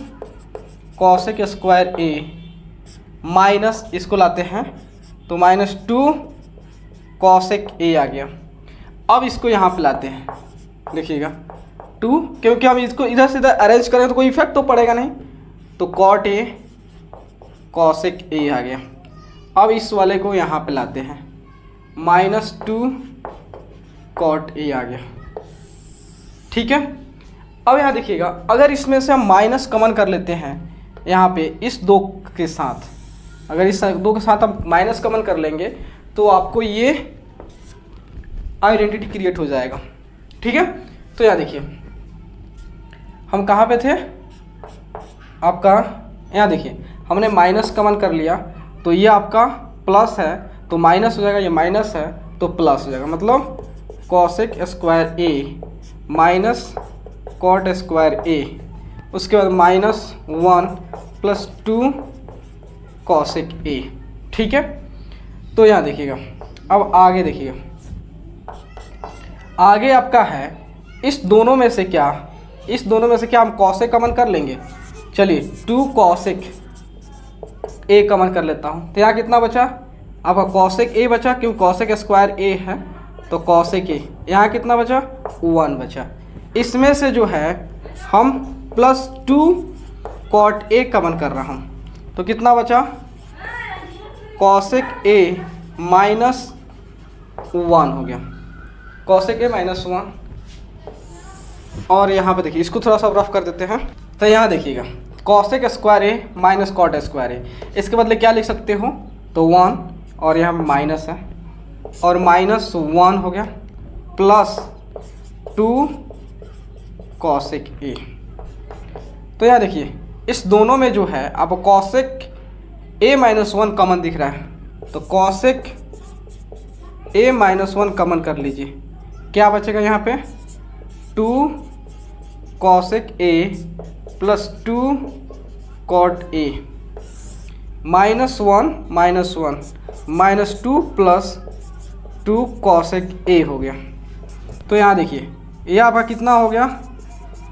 कॉसेक स्क्वायर ए माइनस इसको लाते हैं, तो -2 कॉसेक ए आ गया। अब इसको यहाँ पे लाते हैं, देखिएगा 2, क्योंकि हम इसको इधर से इधर अरेंज करें तो कोई इफेक्ट तो पड़ेगा नहीं, तो कॉट ए कॉसेक ए आ गया। अब इस वाले को यहाँ पे लाते हैं, -2 कॉट ए आ गया, ठीक है। अब यहाँ देखिएगा, अगर इसमें से हम माइनस कॉमन कर लेते हैं यहाँ पे इस 2 के साथ, अगर इस 2 के साथ हम माइनस कॉमन कर लेंगे तो आपको ये आइडेंटिटी क्रिएट हो जाएगा, ठीक है। तो यहाँ देखिए हम कहाँ पे थे, आपका यहाँ देखिए हमने माइनस कॉमन कर लिया, तो ये आपका प्लस है तो माइनस हो जाएगा, ये माइनस है तो प्लस हो जाएगा, मतलब cosec square A minus cot square ए, उसके बाद -1 + 2 कॉसेक ए, ठीक है। तो यहाँ देखिएगा, अब आगे देखिएगा, आगे आपका है इस दोनों में से क्या हम कॉसेक कॉमन कर लेंगे। चलिए 2 कॉसेक ए कॉमन कर लेता हूँ, तो यहाँ कितना बचा, आपका कॉसेक ए बचा, क्यों कॉसेक स्क्वायर ए है तो कॉसेक ए, यहाँ कितना बचा 1 बचा। इसमें से जो है हम +2 कॉट ए कॉमन कर रहा हूँ तो कितना बचा, कॉसेक ए माइनस 1 हो गया, कॉसेक ए माइनस 1। और यहाँ पे देखिए इसको थोड़ा सा रफ कर देते हैं। तो यहाँ देखिएगा cosec square A minus cot square ए, इसके बदले क्या लिख सकते हो, तो 1 और यहाँ पे माइनस है और माइनस 1 हो गया प्लस 2 कॉसेक ए। तो यहाँ देखिए इस दोनों में जो है आपको कॉसेक ए माइनस 1 कॉमन दिख रहा है, तो कॉसेक ए माइनस 1 कॉमन कर लीजिए, क्या बचेगा यहाँ पे 2 cosec A plus 2 cot A minus 1 minus 2 plus 2 cosec A हो गया। तो यहाँ देखिए ये आपका कितना हो गया,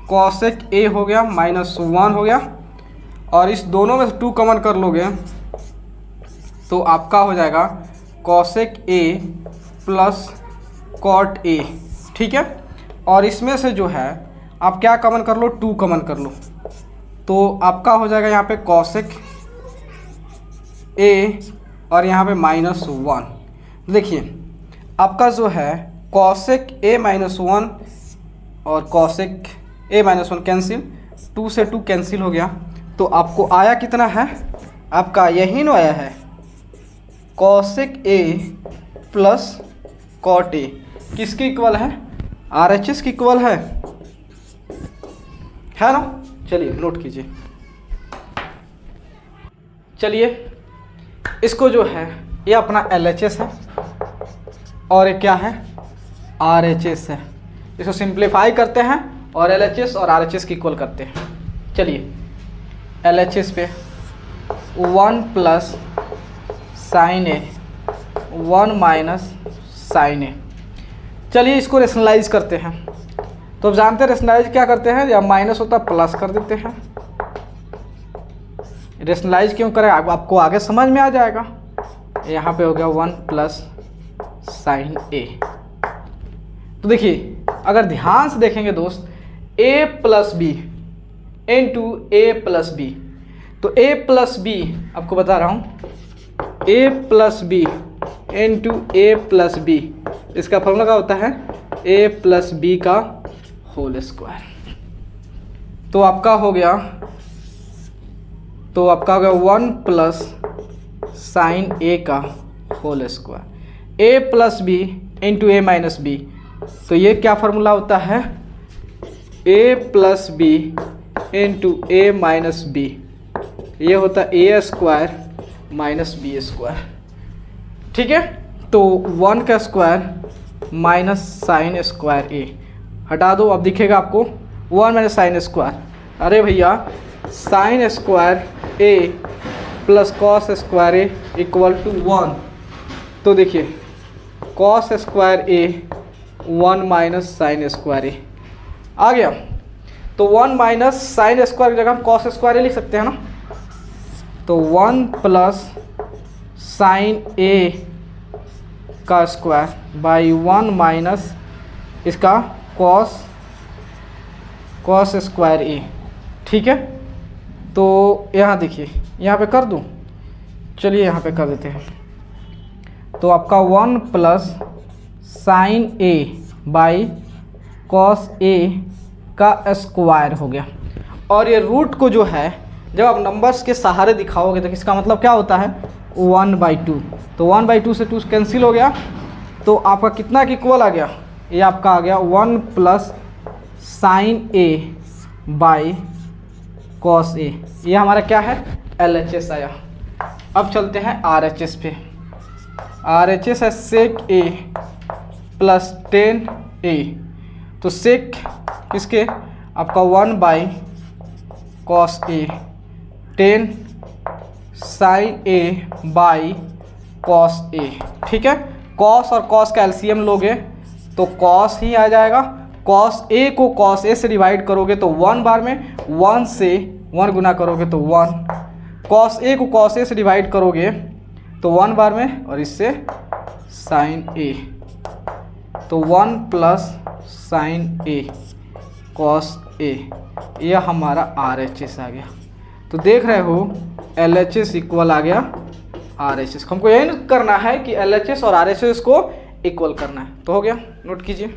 कॉसेक ए हो गया माइनस 1 हो गया और इस दोनों में से 2 कॉमन कर लोगे तो आपका हो जाएगा cosec A plus cot A, ठीक है। और इसमें से जो है आप क्या कॉमन कर लो, 2 कॉमन कर लो तो आपका हो जाएगा यहाँ पे कॉसेक ए और यहाँ पे माइनस 1। देखिए आपका जो है कॉसेक ए माइनस 1 और कॉसेक ए माइनस 1 कैंसिल, 2 से 2 कैंसिल हो गया तो आपको आया कितना है, आपका यही ना आया है cosec A plus cot A, किसके इक्वल है, RHS की इक्वल है ना। चलिए नोट कीजिए, चलिए इसको जो है ये अपना LHS है और ये क्या है, RHS है। इसको सिंप्लीफाई करते हैं और LHS और RHS की इक्वल करते हैं। चलिए LHS पे 1 plus sign A 1 minus sign ए। चलिए इसको रेशनलाइज करते हैं, तो अब जानते हैं रेशनलाइज क्या करते हैं, या माइनस होता है प्लस कर देते हैं। रेशनलाइज क्यों करें आपको आगे समझ में आ जाएगा। यहाँ पे हो गया 1 प्लस साइन ए। तो देखिए अगर ध्यान से देखेंगे दोस्त, a plus B into A plus B, तो a प्लस बी आपको बता रहा हूँ, a plus B into A plus B, इसका फॉर्मूला क्या होता है, a प्लस बी का होल स्क्वायर। तो आपका हो गया 1 प्लस साइन ए का whole square, a plus B into A minus B, तो ये क्या फार्मूला होता है, a plus B into A minus B, ये होता है A square minus B square, ठीक है। तो 1 का स्क्वायर माइनस साइन स्क्वायर ए हटा दो, अब दिखेगा आपको 1 माइनस साइन स्क्वायर, अरे भैया sine square A plus cos square A equal to 1, तो देखिए cos square A 1 minus sign square A आ गया। तो 1 माइनस साइन स्क्वायर की जगह हम कॉस स्क्वायर ए लिख सकते हैं ना, तो 1 प्लस साइन ए का स्क्वायर बाई 1 माइनस इसका कॉस स्क्वायर ए, ठीक है। तो यहाँ देखिए यहाँ पे कर दूँ, चलिए यहाँ पे कर देते हैं, तो आपका 1 plus sign A by cos A का स्क्वायर हो गया। और ये रूट को जो है जब आप नंबर्स के सहारे दिखाओगे तो इसका मतलब क्या होता है, 1/2, तो 1/2 से 2 कैंसिल हो गया, तो आपका कितना की इक्वल आ गया, ये आपका आ गया 1 plus sign A by cos A, ये हमारा क्या है, LHS आया। अब चलते हैं RHS पे, RHS है सेक ए प्लस 10 ए, तो सेक किसके, आपका 1 by cos A 10 sine A by cos A, ठीक है। कॉस और कॉस का एलसीएम लोगे तो कॉस ही आ जाएगा, कॉस ए को कॉस ए से डिवाइड करोगे तो 1 बार में, 1 से 1 गुना करोगे तो 1, कॉस ए को कॉस ए से डिवाइड करोगे तो 1 बार में और इससे साइन ए, तो 1 प्लस साइन ए कॉस ए, यह हमारा RHS आ गया। तो देख रहे हो LHS इक्वल आ गया RHS। हमको यही करना है कि LHS और RHS को इक्वल करना है। तो हो गया, नोट कीजिए।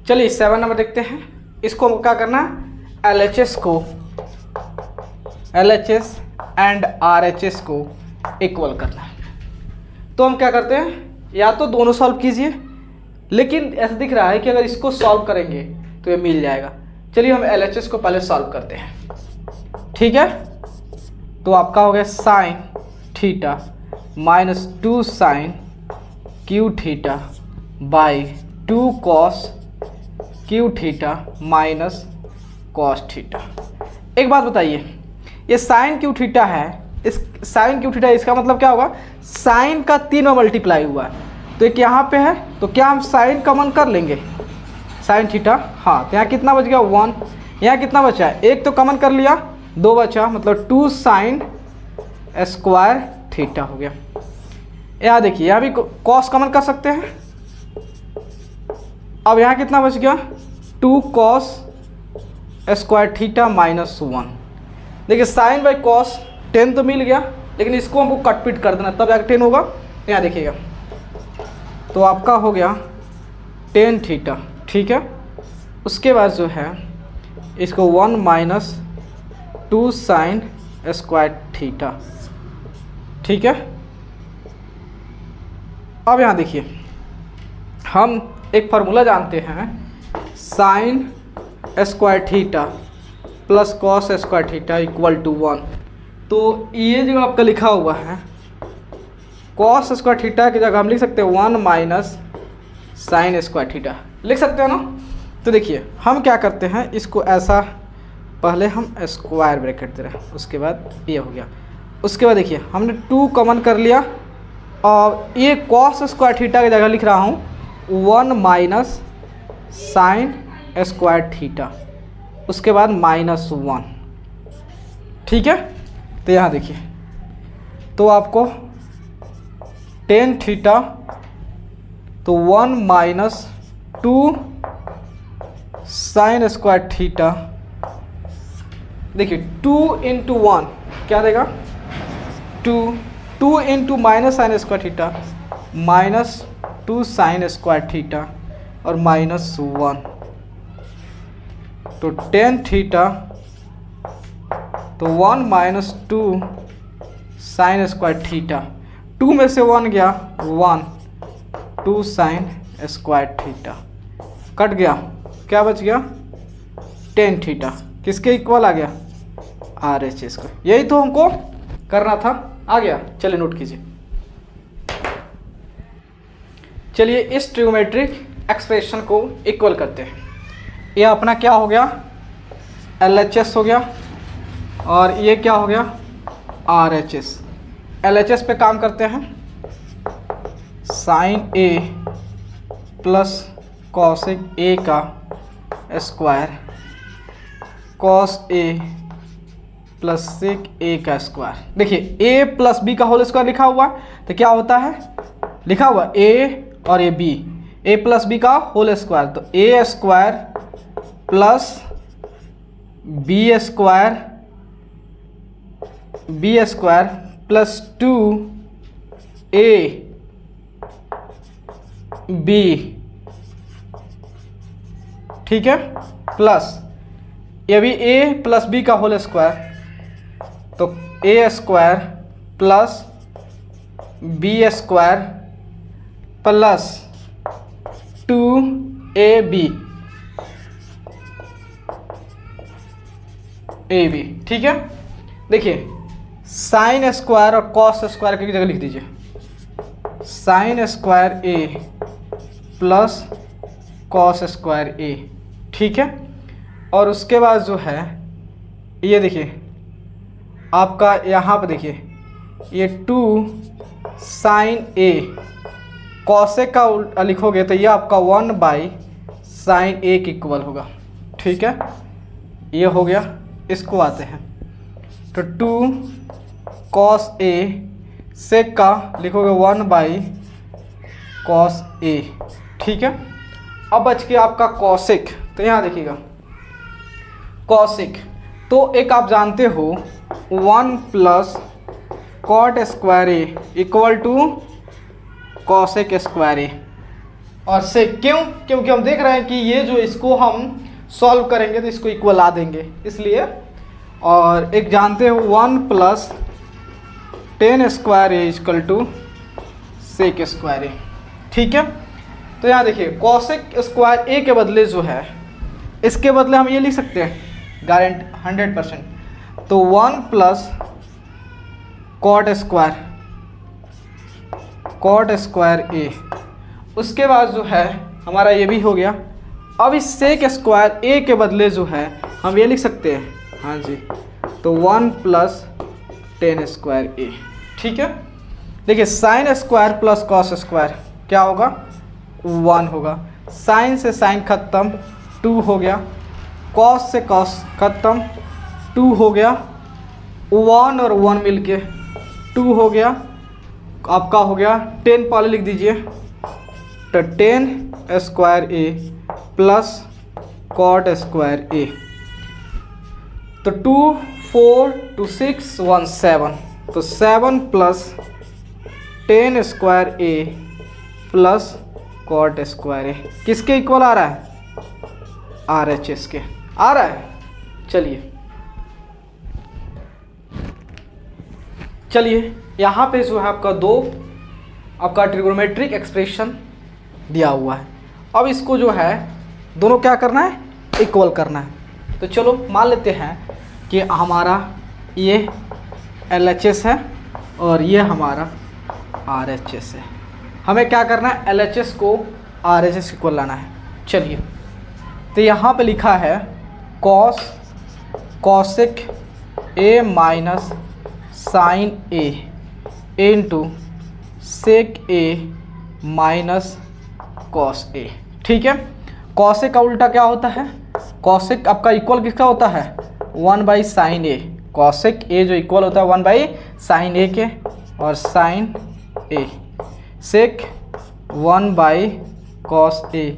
चलिए 7 नंबर देखते हैं। इसको हमको क्या करना है, LHS एंड RHS को इक्वल करना है। तो हम क्या करते हैं, या तो दोनों सॉल्व कीजिए, लेकिन ऐसा दिख रहा है कि अगर इसको सॉल्व करेंगे तो ये मिल जाएगा। चलिए हम LHS को पहले सॉल्व करते हैं, ठीक है। तो आपका हो गया sine theta minus 2 sine cube theta by 2 cos cube theta minus cos theta. एक बात बताइए, ये साइन क्यू थीटा है, इस साइन क्यू थीटा इसका मतलब क्या होगा, साइन का 3 में मल्टीप्लाई हुआ है। तो एक यहाँ पे है, तो क्या हम साइन कॉमन कर लेंगे, साइन थीटा। हाँ, तो यहाँ कितना बच गया 1, यहाँ कितना बचा है, एक तो कॉमन कर लिया, 2 बचा, मतलब 2 साइन स्क्वायर थीटा हो गया। यहाँ देखिए, यहाँ भी कॉस कॉमन कर सकते हैं। अब यहाँ कितना बच गया, 2 कॉस स्क्वायर थीटा माइनस 1। देखिए साइन बाई कॉस 10 तो मिल गया, लेकिन इसको हमको कट पीट कर देना, तब जाकर 10 होगा। यहाँ देखिएगा, तो आपका हो गया 10 थीटा, ठीक है। उसके बाद जो है इसको 1 माइनस 2 साइन स्क्वायर थीटा, ठीक है। अब यहाँ देखिए, हम एक फार्मूला जानते हैं, sine square theta plus cos square theta equal to 1। तो ये जो आपका लिखा हुआ है, कॉस स्क्वायर थीटा की जगह हम लिख सकते हैं 1 माइनस साइन स्क्वायर थीटा, लिख सकते हो ना। तो देखिए हम क्या करते हैं, इसको ऐसा पहले हम स्क्वायर ब्रैकेट दे रहे हैं, उसके बाद ये हो गया। उसके बाद देखिए हमने 2 कॉमन कर लिया, और ये कॉस स्क्वायर थीटा की जगह लिख रहा हूँ 1 माइनस साइन स्क्वायर थीटा, उसके बाद माइनस 1, ठीक है। तो यहाँ देखिए, तो आपको 10 थीटा, तो 1 माइनस 2 साइन स्क्वायर थीटा, देखिए 2 इंटू 1 क्या देगा, 2 into minus sign square theta minus 2 sign square theta और माइनस 1, तो 10 थीटा, तो 1 माइनस 2 साइन स्क्वायर थीटा, 2 में से 1 गया 1, 2 साइन स्क्वायर थीटा कट गया, क्या बच गया 10 थीटा, किसके इक्वल आ गया, RHS का। यही तो हमको करना था, आ गया। चलिए नोट कीजिए। चलिए इस ट्रिग्नोमेट्रिक एक्सप्रेशन को इक्वल करते हैं। ये अपना क्या हो गया, LHS हो गया, और ये क्या हो गया RHS। LHS पे काम करते हैं, sine A plus cosec A का square cos A plus sec A का स्क्वायर। देखिए A प्लस B का होल स्क्वायर लिखा हुआ, तो क्या होता है, लिखा हुआ A और ये B, A प्लस B का होल स्क्वायर, तो A square plus B square plus 2AB, ठीक है, प्लस ये भी A प्लस B का होल स्क्वायर, तो A square plus B square plus 2AB, ठीक है। देखिए साइन स्क्वायर और कॉस स्क्वायर की जगह लिख दीजिए, sine square A plus cos square A, ठीक है। और उसके बाद जो है ये देखिए आपका यहाँ पे देखिए ये 2 साइन A कॉसेक का लिखोगे तो ये आपका 1 बाई साइन A के इक्वल होगा, ठीक है। ये हो गया, इसको आते हैं तो 2 कॉस A सेक का लिखोगे 1 बाई कॉस A, ठीक है। अब बच गया आपका कॉसेक, तो यहाँ देखिएगा कॉसेक, तो एक आप जानते हो 1 plus cot square A equal to cosec square A. और से क्यों? क्योंकि हम देख रहे हैं कि ये जो इसको हम सॉल्व करेंगे तो इसको इक्वल ला देंगे, इसलिए। और एक जानते हो 1 plus tan square A equal to sec square A. ठीक है, तो यहाँ देखिए कॉसेक स्क्वायर ए के बदले जो है, इसके बदले हम ये लिख सकते हैं गारंटी 100%। तो 1 प्लस कॉट स्क्वायर ए, उसके बाद जो है हमारा ये भी हो गया। अब इस सेक स्क्वायर ए के बदले जो है हम ये लिख सकते हैं, हाँ जी, तो 1 प्लस टेन स्क्वायर ए। ठीक है, देखिए sine square plus cos square क्या होगा? 1 होगा। साइन से साइन खत्म, 2 हो गया। कॉस से कॉस खत्म, 2 हो गया। 1 और 1 मिलके 2 हो गया। आपका हो गया 10 पहले लिख दीजिए, तो 10 square A plus cot square A. तो 2 4 2 6 1 7, तो 7 plus 10 square A plus cot square ए किसके इक्वल आ रहा है? RHS के आ रहा है। चलिए यहाँ पे जो है आपका ट्रिगोनोमेट्रिक एक्सप्रेशन दिया हुआ है। अब इसको जो है दोनों क्या करना है? इक्वल करना है। तो चलो मान लेते हैं कि हमारा ये LHS है और ये हमारा RHS है। हमें क्या करना है? LHS को RHS इक्वल लाना है। चलिए, तो यहाँ पे लिखा है cosec A minus sign A into sec A minus cos A. ठीक है, कॉसेक का उल्टा क्या होता है? कॉसेक आपका इक्वल किसका होता है? 1 बाई साइन ए। कॉसेक ए जो इक्वल होता है 1 बाई साइन ए के, और sine A sec 1 by cos A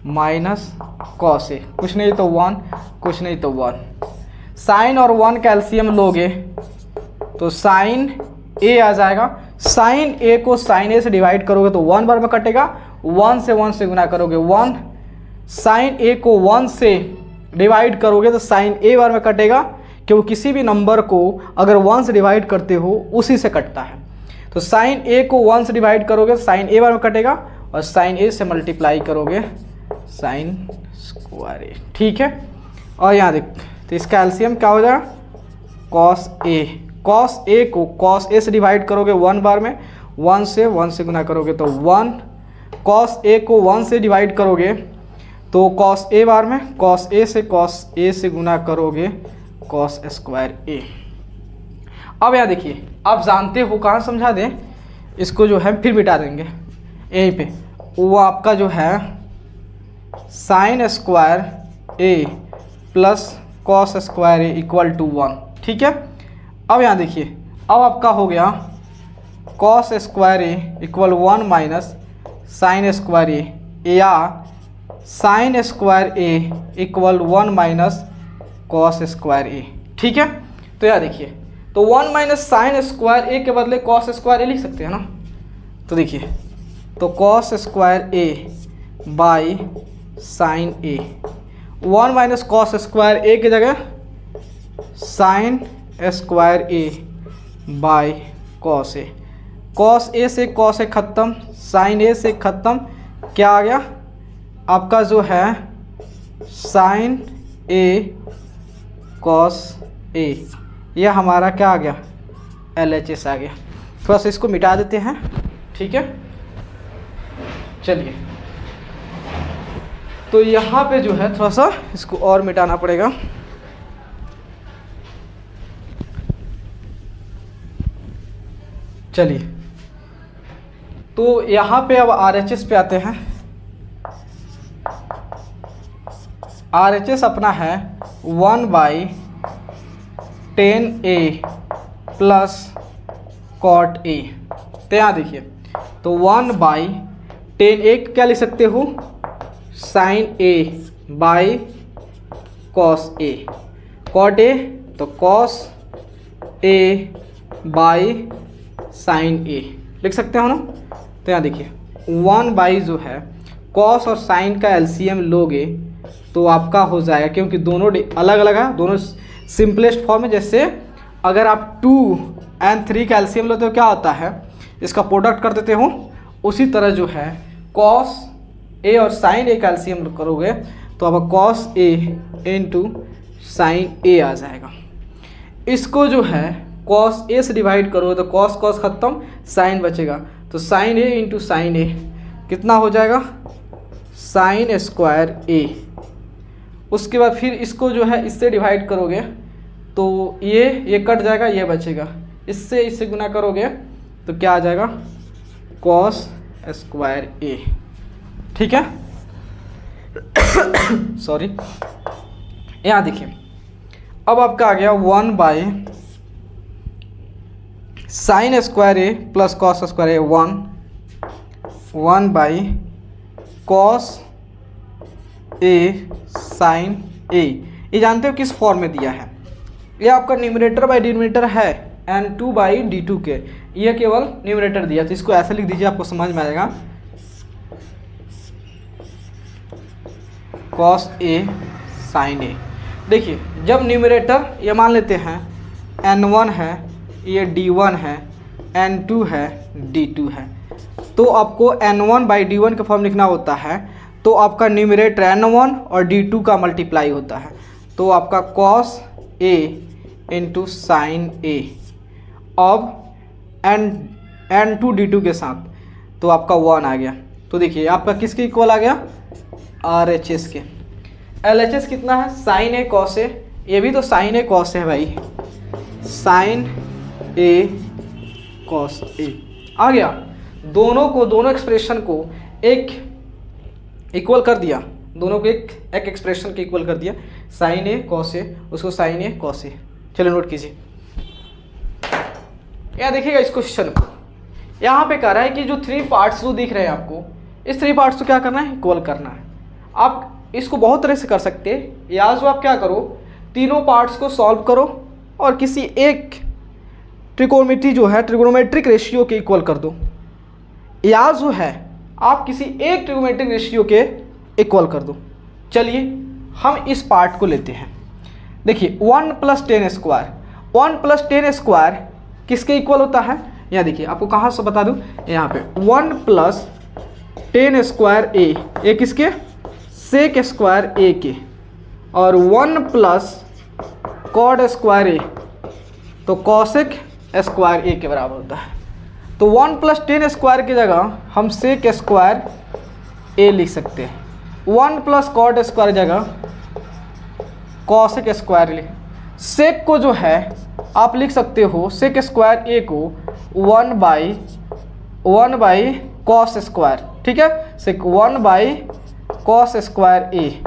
minus cos A, कुछ नहीं तो 1, कुछ नहीं तो 1। साइन और 1 कैल्शियम लोगे तो साइन ए आ जाएगा। साइन ए को साइन ए से डिवाइड करोगे तो 1 बार में कटेगा, 1 से गुना करोगे 1। साइन ए को 1 से डिवाइड करोगे तो साइन ए बार में कटेगा, क्योंकि किसी भी नंबर को अगर 1 से डिवाइड करते हो उसी से कटता है। तो साइन ए को 1 से डिवाइड करोगे तो साइन ए बार में कटेगा, और साइन ए से मल्टीप्लाई करोगे साइन स्क्वायर ए। ठीक है, और यहाँ देख, तो इसका एलसीएम क्या हो जाएगा? Cos A. कॉस ए को कॉस ए से डिवाइड करोगे 1 बार में, 1 से गुना करोगे तो 1। कॉस ए को 1 से डिवाइड करोगे तो कॉस ए बार में, कॉस ए से गुना करोगे कॉस स्क्वायर ए। अब यहाँ देखिए, आप जानते हो, कहाँ समझा दें इसको, जो है फिर मिटा देंगे यहीं पे। वो आपका जो है sign square A plus cos square A equal to 1। ठीक है, अब यहाँ देखिए, अब आपका हो गया cos square A equal 1 minus sign square ए, या sign square A equal 1 minus cos square A. ठीक है, तो यहाँ देखिए, तो 1 माइनस साइन स्क्वायर ए के बदले कॉस स्क्वायर ए लिख सकते हैं ना। तो देखिए, तो cos square A by sine A, 1 minus cos square A की जगह sine square A by cos A. Cos A से कॉस ए खत्म, साइन ए से खत्म, क्या आ गया आपका जो है साइन ए कॉस ए। यह हमारा क्या आ गया? LHS आ गया। थोड़ा सा इसको मिटा देते हैं। ठीक है, चलिए, तो यहाँ पे जो है थोड़ा सा इसको और मिटाना पड़ेगा। चलिए, तो यहाँ पे अब RHS पे आते हैं। RHS अपना है 1 by 10A plus cot A. तो यहाँ देखिए, तो 1 बाई 10A क्या लिख सकते हो? Sine A by cos A. Cot A, तो cos A by sine A लिख सकते हो ना। तो यहाँ देखिए 1 बाई जो है कॉस और साइन का एलसीएम लोगे तो आपका हो जाएगा, क्योंकि दोनों अलग अलग है, दोनों सिंपलेस्ट फॉर्म है। जैसे अगर आप 2 और 3 का एलसीएम लेते हो क्या होता है, इसका प्रोडक्ट कर देते हो, उसी तरह जो है कॉस ए और साइन ए का एलसीएम करोगे तो आपका कॉस ए इंटू साइन ए आ जाएगा। इसको जो है कॉस ए से डिवाइड करोगे तो कॉस कॉस खत्म, साइन बचेगा, तो साइन ए इंटू साइन ए कितना हो जाएगा, साइन स्क्वायर ए। उसके बाद फिर इसको जो है इससे डिवाइड करोगे तो ये कट जाएगा, ये बचेगा, इससे गुना करोगे तो क्या आ जाएगा, कॉस स्क्वायर ए। ठीक है सॉरी। यहाँ देखिए अब आपका आ गया 1 by sine square A plus cos square A, 1 by cos A sine A. ये जानते हो किस फॉर्म में दिया है, ये आपका न्यूमरेटर बाई डिनोमिनेटर है n2 बाई d2 के, ये केवल न्यूमरेटर दिया, तो इसको ऐसे लिख दीजिए, आपको समझ में आएगा, कॉस ए साइन ए। देखिए जब न्यूमरेटर ये मान लेते हैं n1 है, ये d1 है, n2 है, d2 है, तो आपको n1 बाई d1 का फॉर्म लिखना होता है, तो आपका न्यूमरेटर n1 और d2 का मल्टीप्लाई होता है, तो आपका कॉस a इंटू साइन ए। अब n2 d2 के साथ तो आपका 1 आ गया, तो देखिए आपका किसके इक्वल आ गया, RHS के। LHS कितना है, साइन ए कॉस ए, ये भी तो साइन ए कॉस है भाई, साइन ए कॉस ए आ गया। दोनों एक्सप्रेशन को एक इक्वल कर दिया, दोनों को एक एक्सप्रेशन के इक्वल कर दिया, साइन ए कॉस ए, उसको साइन ए कॉस ए। चलो नोट कीजिए, यहाँ देखिएगा इस क्वेश्चन को, यहाँ पे कह रहा है कि जो 3 पार्ट्स जो दिख रहे हैं आपको, इस 3 पार्ट्स को क्या करना है, इक्वल करना है। आप इसको बहुत तरह से कर सकते हैं, या जो आप क्या करो, तीनों पार्ट्स को सॉल्व करो और किसी एक ट्रिकोनोमेट्री जो है ट्रिगोनोमेट्रिक रेशियो के इक्वल कर दो, या जो है आप किसी एक ट्रिगोनोमेट्रिक रेशियो के इक्वल कर दो। चलिए हम इस पार्ट को लेते हैं। देखिए 1 + 10 स्क्वायर, 1 + 10 स्क्वायर किसके इक्वल होता है, यहाँ देखिए आपको कहाँ से बता दूँ, यहाँ पे 1 + 10 स्क्वायर ए, ये किसके, सेक स्क्वायर ए के, और 1 + कॉड स्क्वायर ए, तो कॉसेक स्क्वायर ए के बराबर होता है। तो 1 + 10 स्क्वायर की जगह हम सेक स्क्वायर ए लिख सकते हैं, 1 + कॉड स्क्वायर जगह कॉसेक स्क्वायर लिख। सेक को जो है आप लिख सकते हो, सेक स्क्वायर ए को 1 बाई कॉस स्क्वायर, ठीक है, सेक 1 बाई कॉस स्क्वायर ए,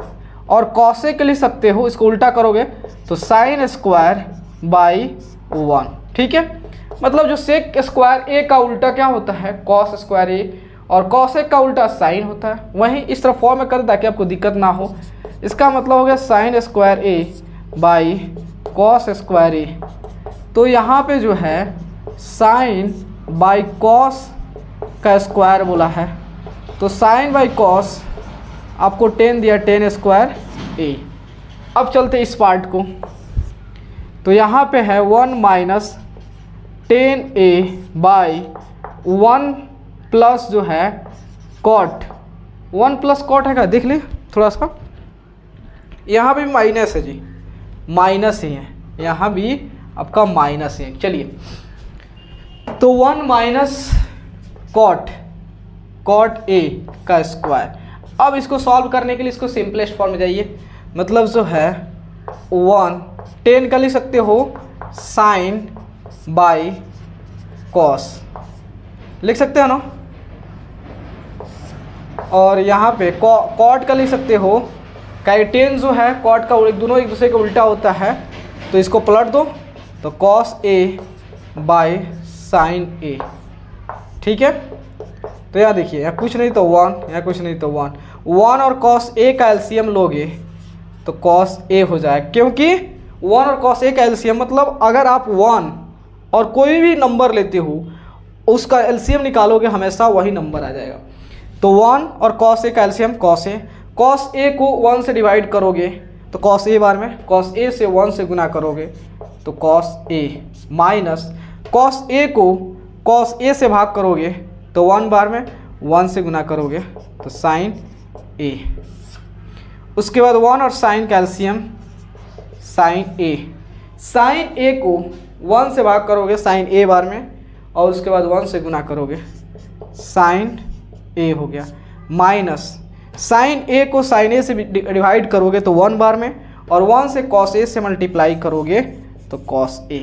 और कॉसेक लिख सकते हो, इसको उल्टा करोगे तो साइन स्क्वायर बाई 1, ठीक है। मतलब जो सेक स्क्वायर ए का उल्टा क्या होता है, कॉस स्क्वायर ए, और कॉसेक का उल्टा साइन होता है। वहीं इस तरह फॉर्म में कर ताकि आपको दिक्कत ना हो। इसका मतलब हो गया sine square A by cos square A. तो यहाँ पे जो है साइन बाई कॉस का स्क्वायर बोला है, तो साइन बाई कॉस आपको 10 दिया, 10 स्क्वायर ए। अब चलते इस पार्ट को, तो यहाँ पे है 1 - 10a बाई 1 प्लस जो है कॉट, 1 + कॉट है क्या, देख ले थोड़ा सा, यहाँ भी माइनस है जी, माइनस ही है, यहाँ भी आपका माइनस है। चलिए तो 1 - कॉट ए का स्क्वायर। अब इसको सॉल्व करने के लिए इसको सिंपलेस्ट फॉर्म में जाइए, मतलब जो है 1 10 का लिख सकते हो साइन बाई कॉस, लिख सकते हो ना, और यहाँ पे कॉट का लिख सकते हो, क्या 10 जो है कॉट का दोनों एक दूसरे के उल्टा होता है, तो इसको पलट दो तो कॉस ए बाई साइन ए, ठीक है। तो यहाँ देखिए, यहाँ कुछ नहीं तो 1, यहाँ कुछ नहीं तो 1 और कॉस ए का एलसीएम लोगे तो कॉस ए हो जाए, क्योंकि 1 और cos A का एलसीएम, मतलब अगर आप 1 और कोई भी नंबर लेते हो उसका एलसीएम निकालोगे हमेशा वही नंबर आ जाएगा। तो 1 और cos A का एलसीएम cos A को 1 से डिवाइड करोगे तो cos A बार में, cos A से 1 से गुना करोगे तो cos A, minus cos A को cos A से भाग करोगे तो 1 बार में 1 से गुना करोगे तो sin A। उसके बाद 1 और sin कैल्शियम sin A को 1 से भाग करोगे sin A बार में और उसके बाद 1 से गुना करोगे sin A हो गया, माइनस sin A को sin A से डिवाइड करोगे तो 1 बार में और 1 से cos A से मल्टीप्लाई करोगे तो cos A।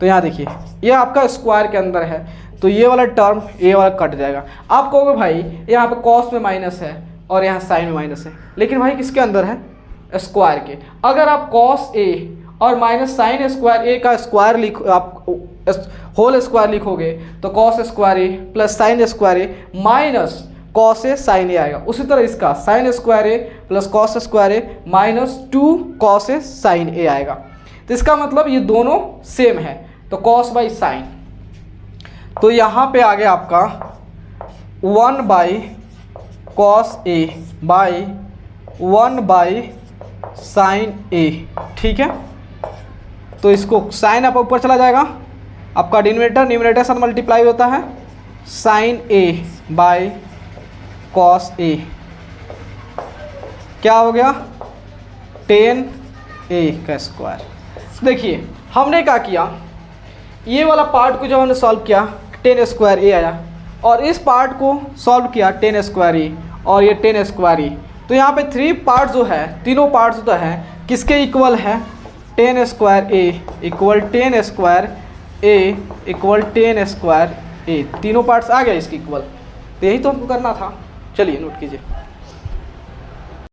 तो यहाँ देखिए ये आपका स्क्वायर के अंदर है तो ये वाला टर्म ये वाला कट जाएगा। आप कहोगे भाई यहाँ पे cos में माइनस है और यहाँ sin में माइनस है, लेकिन भाई किसके अंदर है? स्क्वायर के। अगर आप cos A और माइनस साइन स्क्वायर A का स्क्वायर आप होल स्क्वायर लिखोगे तो cos square A plus sin square A minus cos A sin A आएगा। उसी तरह इसका sine square A plus cos square A minus 2 cos A sin A आएगा। तो इसका मतलब ये दोनों सेम है तो cos बाई साइन। तो यहाँ पे आ गया आपका 1 by cos A by 1 by sign A, ठीक है। तो इसको साइन आप ऊपर चला जाएगा, आपका डिनोमिनेटर न्यूमरेटर साथ मल्टीप्लाई होता है sine A by cos A, क्या हो गया 10A का स्क्वायर। देखिए हमने क्या किया, ये वाला पार्ट को जब हमने सॉल्व किया 10 स्क्वायर A आया और इस पार्ट को सॉल्व किया 10 स्क्वायर A और ये 10 स्क्वायर A। तो यहाँ पे 3 पार्ट जो है, तीनों पार्ट जो है किसके इक्वल है? 10 square A equal 10 square A equal 10 square A। तीनों पार्ट्स आ गए इसके इक्वल। तो यही तो हमको करना था। चलिए नोट कीजिए।